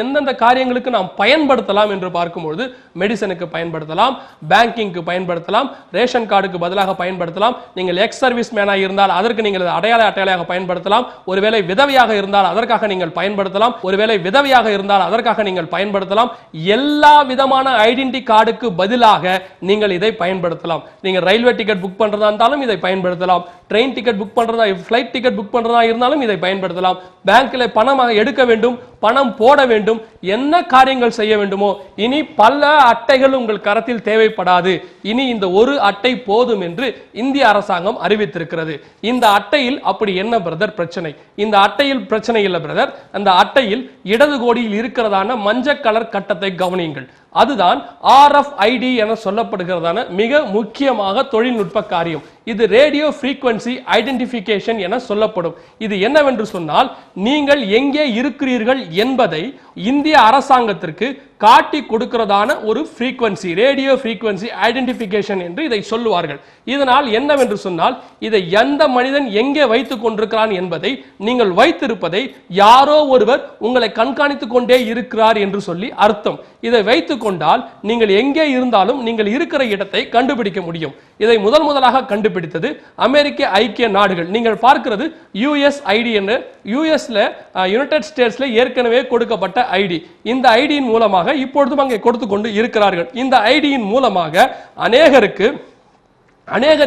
எந்தெந்த காரியங்களுக்கு நாம் பயன்படுத்தலாம் என்று பார்க்கும்பொழுது மெடிசனுக்கு பயன்படுத்தலாம், பேங்கிங்க்கு பயன்படுத்தலாம், ரேஷன் கார்டுக்கு பதிலாக பயன்படுத்தலாம். நீங்கள் எக்ஸ் சர்வீஸ் மேனாக இருந்தால் அதற்கு நீங்கள் அடையாள அட்டையாக பயன்படுத்தலாம். ஒருவேளை விதவையாக இருந்தால் அதற்காக நீங்கள் பயன்படுத்தலாம். ஒருவேளை விதவையாக இருந்தால் அதற்காக நீங்கள் பயன்படுத்தலாம். எல்லா விதமான ஐடென்டி கார்டுக்கு பதிலாக நீங்கள் இதை பயன்படுத்தலாம். நீங்க ரயில்வே டிக்கெட் புக் பண்றதா இருந்தாலும் இதை பயன்படுத்தலாம். ட்ரெயின் டிக்கெட் புக் பண்றதா, ஃளைட் டிக்கெட் புக் பண்றதா இருந்தாலும் இதை பயன்படுத்தலாம். பேங்க்ல பணம் எடுக்க வேண்டும், பணம் போட வேண்டும், என்ன காரியங்கள் செய்ய வேண்டுமோ இனி பல அட்டைகள் உங்கள் கரத்தில் தேவைப்படாது. இனி இந்த ஒரு அட்டை போதும் என்று இந்திய அரசாங்கம் அறிவித்திருக்கிறது. இந்த அட்டையில் அப்படி என்ன பிரதர் பிரச்சனை? இந்த அட்டையில் பிரச்சனை இல்லை பிரதர். அந்த அட்டையில் இடது கோடியில் இருக்கிறதான மஞ்சள் கலர் கட்டத்தை கவனியுங்கள். அதுதான் RFID என சொல்லப்படுகிறதான மிக முக்கியமாக தொழில்நுட்ப காரியம். இது ரேடியோ ஃப்ரீக்வன்சி ஐடென்டிஃபிகேஷன் என சொல்லப்படும். இது என்னவென்று சொன்னால் நீங்கள் எங்கே இருக்கிறீர்கள் என்பதை இந்திய அரசாங்கத்திற்கு காட்டி கொடுக்கிறதான ஒரு ஃப்ரீக்வன்சி, ரேடியோ ஃப்ரீக்வன்சி ஐடென்டிஃபிகேஷன் என்று இதை சொல்லுவார்கள். இதனால் என்னவென்று சொன்னால் இதை எந்த மனிதன் எங்கே வைத்துக் கொண்டிருக்கிறான் என்பதை நீங்கள் வைத்திருப்பதை யாரோ ஒருவர் உங்களை கண்காணித்துக் கொண்டே இருக்கிறார் என்று சொல்லி அர்த்தம். இதை வைத்துக் கொண்டால் நீங்கள் எங்கே இருந்தாலும் நீங்கள் இருக்கிற இடத்தை கண்டுபிடிக்க முடியும். இதை முதலாக கண்டுபிடித்தது அமெரிக்க ஐக்கிய நாடுகள். நீங்கள் பார்க்கிறது USID என்று, யுஎஸ்ல யுனைடெட் ஸ்டேட்ஸ்ல ஏற்கனவே கொடுக்கப்பட்ட ஐடி. இந்த ஐடியின் மூலமாக இப்பொழுதும் அங்கே கொடுத்து கொண்டு இருக்கிறார்கள். இந்த ஐடியின் மூலமாக அநேகர்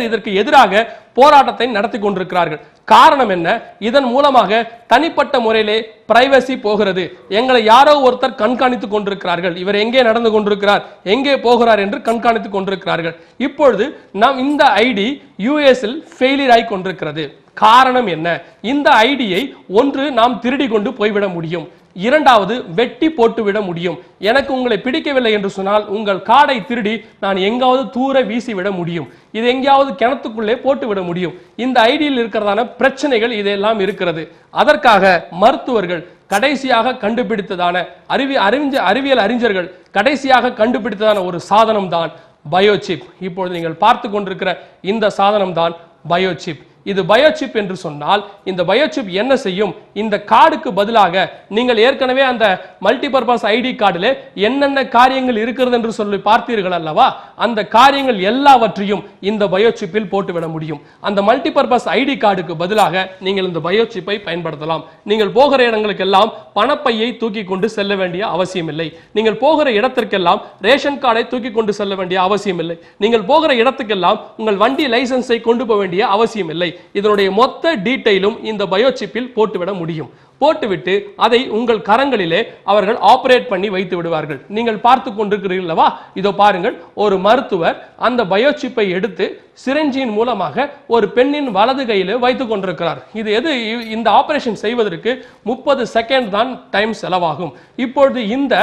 இதற்கு எதிராக போராட்டத்தை நடத்தி கொண்டிருக்கிறார்கள். காரணம் என்ன? இதன் மூலமாக தனிப்பட்ட முறையிலே பிரைவசி போகிறது. எங்களை யாரோ ஒருத்தர் கண்காணித்துக் கொண்டிருக்கிறார்கள். இவர் எங்கே நடந்து கொண்டிருக்கிறார், எங்கே போகிறார் என்று கண்காணித்துக் கொண்டிருக்கிறார்கள். இப்பொழுது நாம் இந்த ஐடி யுஎஸ்இல் ஃபெயிலியர் ஆகி கொண்டிருக்கிறது. காரணம் என்ன? இந்த ஐடியை ஒன்று நாம் திருடி கொண்டு போய்விட முடியும். இரண்டாவது, வெட்டி போட்டுவிட முடியும். எனக்கு உங்களை பிடிக்கவில்லை என்று சொன்னால் உங்கள் கார்டை திருடி நான் எங்காவது தூர வீசிவிட முடியும். இது எங்கேயாவது கிணத்துக்குள்ளே போட்டுவிட முடியும். இந்த ஐடியில் இருக்கிறதான பிரச்சனைகள் இதெல்லாம் இருக்கிறது. அதற்காக மருத்துவர்கள் கடைசியாக கண்டுபிடித்ததான அறிவியல் அறிஞர்கள் கடைசியாக கண்டுபிடித்ததான ஒரு சாதனம் தான் பயோசிப். இப்பொழுது நீங்கள் பார்த்து கொண்டிருக்கிற இந்த சாதனம் தான் பயோசிப். இது பயோசிப் என்று சொன்னால் இந்த பயோசிப் என்ன செய்யும்? இந்த கார்டுக்கு பதிலாக நீங்கள் ஏற்கனவே அந்த மல்டிபர்பஸ் ஐடி கார்டிலே என்னென்ன காரியங்கள் இருக்கிறது என்று சொல்லி பார்த்தீர்கள் அல்லவா? அந்த காரியங்கள் எல்லாவற்றையும் இந்த பயோசிப்பில் போட்டுவிட முடியும். அந்த மல்டிபர்பஸ் ஐடி கார்டுக்கு பதிலாக நீங்கள் இந்த பயோசிப்பை பயன்படுத்தலாம். நீங்கள் போகிற இடங்களுக்கெல்லாம் பணப்பையை தூக்கி கொண்டு செல்ல வேண்டிய அவசியம் இல்லை. நீங்கள் போகிற இடத்திற்கெல்லாம் ரேஷன் கார்டை தூக்கி கொண்டு செல்ல வேண்டிய அவசியம் இல்லை. நீங்கள் போகிற இடத்துக்கெல்லாம் உங்கள் வண்டி லைசன்ஸை கொண்டு போக வேண்டிய அவசியம் இல்லை. இதனுடைய மொத்த டீடைலும் இந்த பயோசிப்பில் போட்டுவிட முடியும். போட்டுவிட்டு அதை உங்கள் கரங்களிலே அவர்கள் ஆபரேட் பண்ணி வைத்து விடுவார்கள். நீங்கள் பார்த்து கொண்டிருக்கிறீர்களா? இதோ பாருங்கள், ஒரு மருத்துவர் அந்த பயோசிப்பை எடுத்து சிரஞ்சியின் மூலமாக ஒரு பெண்ணின் வலது கையிலே வைத்துக் கொண்டிருக்கிறார். இது எது? இந்த ஆபரேஷன் செய்வதற்கு 30 செகண்ட் தான் டைம் செலவாகும். இப்பொழுது இந்த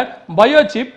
பயோசிப்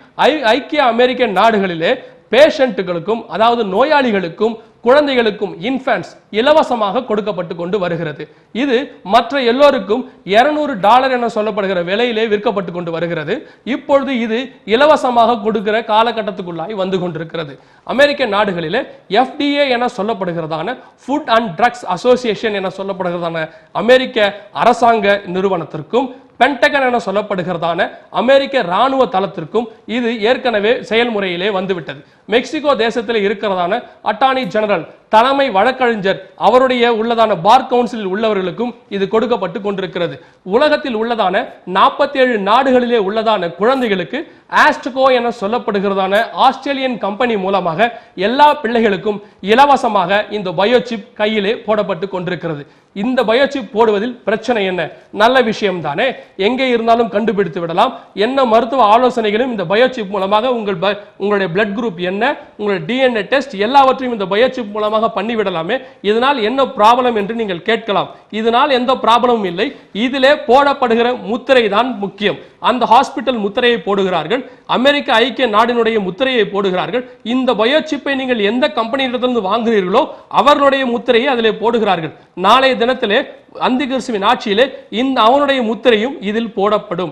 ஐக்கிய அமெரிக்க நாடுகளிலே பேஷண்ட்டுகளுக்கும், அதாவது நோயாளிகளுக்கும், குழந்தைகளுக்கும், இன்ஃபன்ட்ஸ் இலவசமாக கொடுக்கப்பட்டு கொண்டு வருகிறது. இது மற்ற எல்லோருக்கும் $200 என சொல்லப்படுகிற விலையிலே விற்கப்பட்டு கொண்டு வருகிறது. இப்பொழுது இது இலவசமாக கொடுக்கிற காலகட்டத்துக்குள்ளாய் வந்து கொண்டிருக்கிறது. அமெரிக்க நாடுகளிலே FDA என சொல்லப்படுகிறதான ஃபுட் அண்ட் ட்ரக்ஸ் அசோசியேஷன் என சொல்லப்படுகிறதான அமெரிக்க அரசாங்க நிறுவனத்திற்கும், பென்டகன் என சொல்லப்படுகிறதான அமெரிக்க ராணுவ தளத்திற்கும் இது ஏற்கனவே செயல்முறையிலே வந்துவிட்டது. மெக்சிகோ தேசத்தில் இருக்கிறதான அட்டார்னி ஜெனரல், தலைமை வழக்கறிஞர், அவருடைய உள்ளதான பார் கவுன்சிலில் உள்ளவர்களுக்கும் இது கொடுக்கப்பட்டு கொண்டிருக்கிறது. உலகத்தில் உள்ளதான 47 நாடுகளிலே உள்ளதான குழந்தைகளுக்கு ஆஸ்ட்கோ என சொல்லப்படுகிறதான ஆஸ்திரேலியன் கம்பெனி மூலமாக எல்லா பிள்ளைகளுக்கும் இலவசமாக இந்த பயோசிப் கையிலே போடப்பட்டு கொண்டிருக்கிறது. இந்த பயோசிப் போடுவதில் பிரச்சனை என்ன? நல்ல விஷயம் தானே. எங்கே இருந்தாலும் கண்டுபிடித்து விடலாம். என்ன மருத்துவ ஆலோசனைகளும் இந்த பயோசிப் மூலமாக உங்களுடைய பிளட் குரூப் என்ன, உங்களுடைய DNA டெஸ்ட் எல்லாவற்றையும் இந்த பயோசிப் மூலமாக பண்ணிவிடலாமே. இதனால் என்ன ப்ராப்ளம் என்று நீங்கள் கேட்கலாம். இதனால் எந்த ப்ராப்ளமும் இல்லை. இதிலே போடப்படுகிற முத்திரை தான் முக்கியம். அந்த ஹாஸ்பிட்டல் முத்திரையை போடுகிறார்கள், அமெரிக்க ஐக்கிய நாடினுடைய முத்திரையை போடுகிறார்கள். இந்த பயோசிப்பை நீங்கள் எந்த கம்பெனியிலிருந்து வாங்குகிறீர்களோ அவர்களுடைய முத்திரையை அதிலே போடுகிறார்கள். நாளைய தினத்திலே அந்தி கிறிஸ்துவின் ஆட்சியிலே இந்த அவனுடைய முத்திரையும் இதில் போடப்படும்.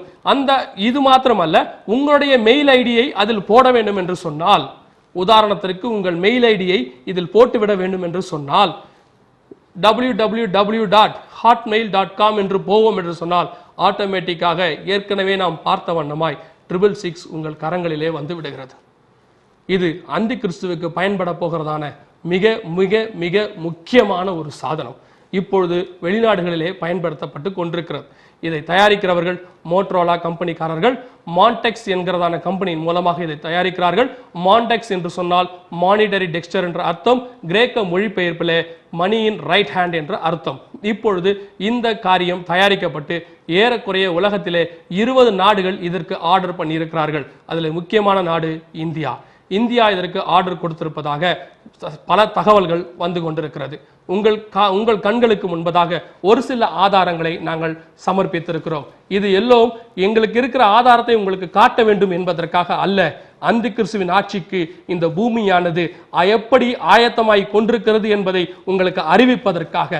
இது மாத்திரமல்ல, உங்களுடைய மெயில் ஐடியை அதில் போட வேண்டும் என்று சொன்னால், உதாரணத்திற்கு உங்கள் மெயில் ஐடியை இதில் போட்டுவிட வேண்டும் என்று சொன்னால் www.hotmail.com என்று போவோம் என்று சொன்னால் ஆட்டோமேட்டிக்காக ஏற்கனவே நாம் பார்த்த வண்ணமாய் 666 உங்கள் கரங்களிலே வந்து விடுகிறது. இது அந்தி கிறிஸ்துவுக்கு பயன்பட போகிறதான மிக மிக மிக முக்கியமான ஒரு சாதனம். இப்பொழுது வெளிநாடுகளிலே பயன்படுத்தப்பட்டு கொண்டிருக்கிறது. இதை தயாரிக்கிறவர்கள் மோட்டரோலா கம்பெனிக்காரர்கள். மான்டெக்ஸ் என்கிறதான கம்பெனியின் மூலமாக இதை தயாரிக்கிறார்கள். மான்டெக்ஸ் என்று சொன்னால் மானிட்டரி டெக்ஸ்டர் என்ற அர்த்தம். கிரேக்க மொழிபெயர்ப்பிலே மணியின் ரைட் ஹேண்ட் என்ற அர்த்தம். இப்பொழுது இந்த காரியம் தயாரிக்கப்பட்டு ஏறக்குறைய உலகத்திலே 20 நாடுகள் இதற்கு ஆர்டர் பண்ணியிருக்கிறார்கள். அதில் முக்கியமான நாடு இந்தியா. இந்தியா இதற்கு ஆர்டர் கொடுத்திருப்பதாக பல தகவல்கள் வந்து கொண்டிருக்கிறது. உங்கள் கண்களுக்கு முன்பதாக ஒரு சில ஆதாரங்களை நாங்கள் சமர்ப்பித்திருக்கிறோம். இது எல்லாம் எங்களுக்கு இருக்கிற ஆதாரத்தை உங்களுக்கு காட்ட வேண்டும் என்பதற்காக அல்ல. அந்தி கிறிஸ்துவின் ஆட்சிக்கு இந்த பூமியானது எப்படி ஆயத்தமாய் கொண்டிருக்கிறது என்பதை உங்களுக்கு அறிவிப்பதற்காக.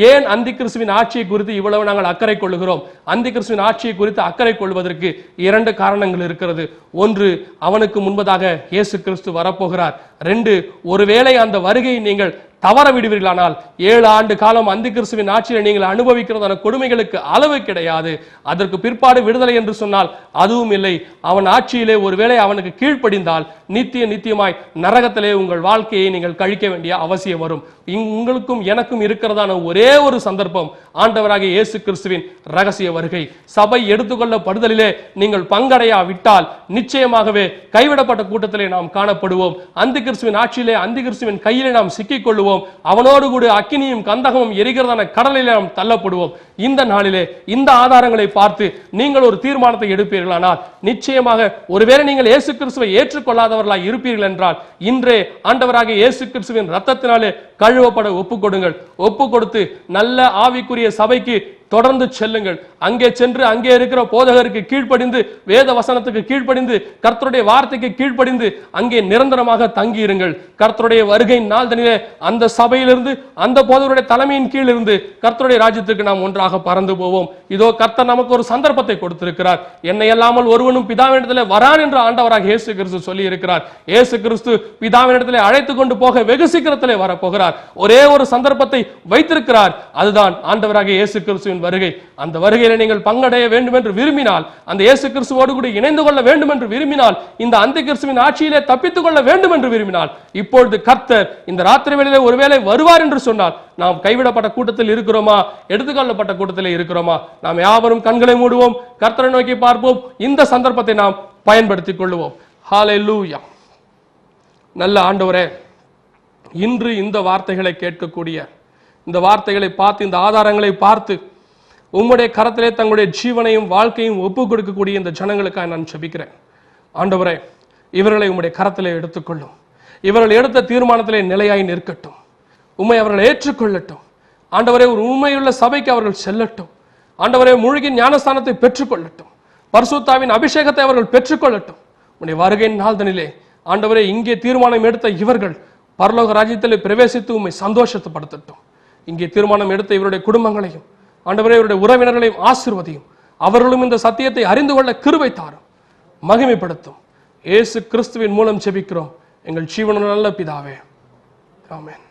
ஏன் அந்தி கிறிஸ்துவின் ஆட்சியை குறித்து இவ்வளவு நாங்கள் அக்கறை கொள்ளுகிறோம்? அந்தி கிறிஸ்துவின் ஆட்சியை குறித்து அக்கறை கொள்வதற்கு 2 காரணங்கள் இருக்கிறது. ஒன்று, அவனுக்கு முன்பதாக இயேசு கிறிஸ்து வரப்போகிறார். 2, ஒருவேளை அந்த வருகையை நீங்கள் தவற விடுவீர்களானால் 7 ஆண்டு காலம் அந்தி கிறிஸ்துவின் ஆட்சியில் நீங்கள் அனுபவிக்கிறதான கொடுமைகளுக்கு அளவு கிடையாது. அதற்கு பிற்பாடு விடுதலை என்று சொன்னால் அதுவும் இல்லை. அவன் ஆட்சியிலே ஒருவேளை அவனுக்கு கீழ்ப்படிந்தால் நித்தியமாய் நரகத்திலே உங்கள் வாழ்க்கையை நீங்கள் கழிக்க வேண்டிய அவசியம் வரும். உங்களுக்கும் எனக்கும் இருக்கிறதான ஒரே ஒரு சந்தர்ப்பம் ஆண்டவராகிய இயேசு கிறிஸ்துவின் ரகசிய வருகை. சபை எடுத்துக்கொள்ளப்படுதலிலே நீங்கள் பங்கடையா விட்டால் நிச்சயமாகவே கைவிடப்பட்ட கூட்டத்திலே நாம் காணப்படுவோம். அந்தி கிறிஸ்துவின் ஆட்சியிலே அந்தி கிறிஸ்துவின் கையிலே நாம் சிக்கிக் கொள்வோம். அவனோடு கூட அக்கினியும் கந்தகமும் எரிகிறதான கடலிலே நாம் தள்ளப்படுவோம். இந்த நாளிலே இந்த ஆதாரங்களை பார்த்து நீங்கள் ஒரு தீர்மானத்தை எடுப்பீர்களானால் நிச்சயமாக, ஒருவேளை நீங்கள் இயேசு கிறிஸ்துவை ஏற்றுக்கொள்ளாதவர்களாய் இருப்பீர்கள் என்றால் இன்றே ஆண்டவராகிய இயேசு கிறிஸ்துவின் இரத்தத்தினாலே கழுவப்பட ஒப்புக் கொடுங்கள். ஒப்பு கொடுத்து நல்ல ஆவிக்குரிய சபைக்கு தொடர்ந்து செல்லுங்கள். அங்கே சென்று அங்கே இருக்கிற போதகருக்கு கீழ்ப்படிந்து, வேத வசனத்துக்கு கீழ்ப்படிந்து, கர்த்தருடைய வார்த்தைக்கு கீழ்ப்படிந்து அங்கே நிரந்தரமாக தங்கி இருங்கள். கர்த்தருடைய வருகை நாள் தனிலே அந்த சபையிலிருந்து, அந்த போதகருடைய தலைமையின் கீழ் இருந்து கர்த்தருடைய ராஜ்யத்துக்கு நாம் ஒன்றாக பறந்து போவோம். இதோ கர்த்தர் நமக்கு ஒரு சந்தர்ப்பத்தை கொடுத்திருக்கிறார். என்னை அல்லாமல் ஒருவனும் பிதாவினிடத்திலே வரான் என்று ஆண்டவராக இயேசு கிறிஸ்து சொல்லி இருக்கிறார். இயேசு கிறிஸ்து பிதாவினிடத்திலே அழைத்து கொண்டு போக வெகு சீக்கிரத்திலே வரப்போகிறார். ஒரே ஒரு சந்தர்ப்பத்தை வைத்திருக்கிறார். அதுதான் ஆண்டவராக இயேசு கிறிஸ்துவின் வருகை. அந்த வருகையில நீங்கள் பங்கடைய வேண்டும் என்று விரும்பினால், அந்த இயேசு கிறிஸ்துவோடு கூட இணைந்து கொள்ள வேண்டும் என்று விரும்பினால், இந்த அந்தி கிறிஸ்துவின் ஆட்சியிலே தப்பித்துக் கொள்ள வேண்டும் என்று விரும்பினால், இப்பொழுது கர்த்தர் இந்த ராத்திரி வேளையிலே ஒருவேளை வருவார் என்று சொன்னால், நாம் கைவிடப்பட்ட கூட்டத்தில் இருக்கிறோமா, எடுத்துக்கொள்ளப்பட்ட கூட்டத்தில் இருக்கிறோமா? நாம் யாவரும் கண்களை மூடுவோம், கர்த்தரை நோக்கி பார்ப்போம். இந்த சந்தர்ப்பத்தை நாம் பயன்படுத்திக் கொள்வோம். ஹல்லேலூயா. நல்ல ஆண்டவரே, இன்று இந்த வார்த்தைகளை கேட்கக்கூடிய, இந்த வார்த்தைகளை பார்த்து, இந்த ஆதாரங்களை பார்த்து உம்முடைய கரத்திலே தங்களுடைய ஜீவனையும் வாழ்க்கையும் ஒப்புக் கொடுக்கக்கூடிய இந்த ஜனங்களுக்காக நான் ஜெபிக்கிறேன். ஆண்டவரே, இவர்களை உம்முடைய கரத்திலே எடுத்துக்கொள்ளும். இவர்கள் எடுத்த தீர்மானத்திலே நிலையாய் நிற்கட்டும். உம்மை அவர்கள் ஏற்றுக்கொள்ளட்டும். ஆண்டவரே, ஒரு உண்மையுள்ள சபைக்கு அவர்கள் செல்லட்டும். ஆண்டவரே, மூழ்கி ஞானஸ்தானத்தை பெற்றுக்கொள்ளட்டும். பரிசுத்தாவின் அபிஷேகத்தை அவர்கள் பெற்றுக்கொள்ளட்டும். உம்முடைய வருகையின் நாள்தனிலே ஆண்டவரே, இங்கே தீர்மானம் எடுத்த இவர்கள் பரலோக ராஜ்யத்திலே பிரவேசித்து உம்மை சந்தோஷப்படுத்தட்டும். இங்கே தீர்மானம் எடுத்த இவருடைய குடும்பங்களையும், ஆண்டவரே, இவருடைய உறவினர்களையும் ஆசீர்வதியும். அவர்களும் இந்த சத்தியத்தை அறிந்து கொள்ள கிருபை தாரும், மகிமைப்படுத்தும். இயேசு கிறிஸ்துவின் மூலம் ஜெபிக்கிறோம் எங்கள் ஜீவனுள்ள நல்ல பிதாவே. ஆமென்.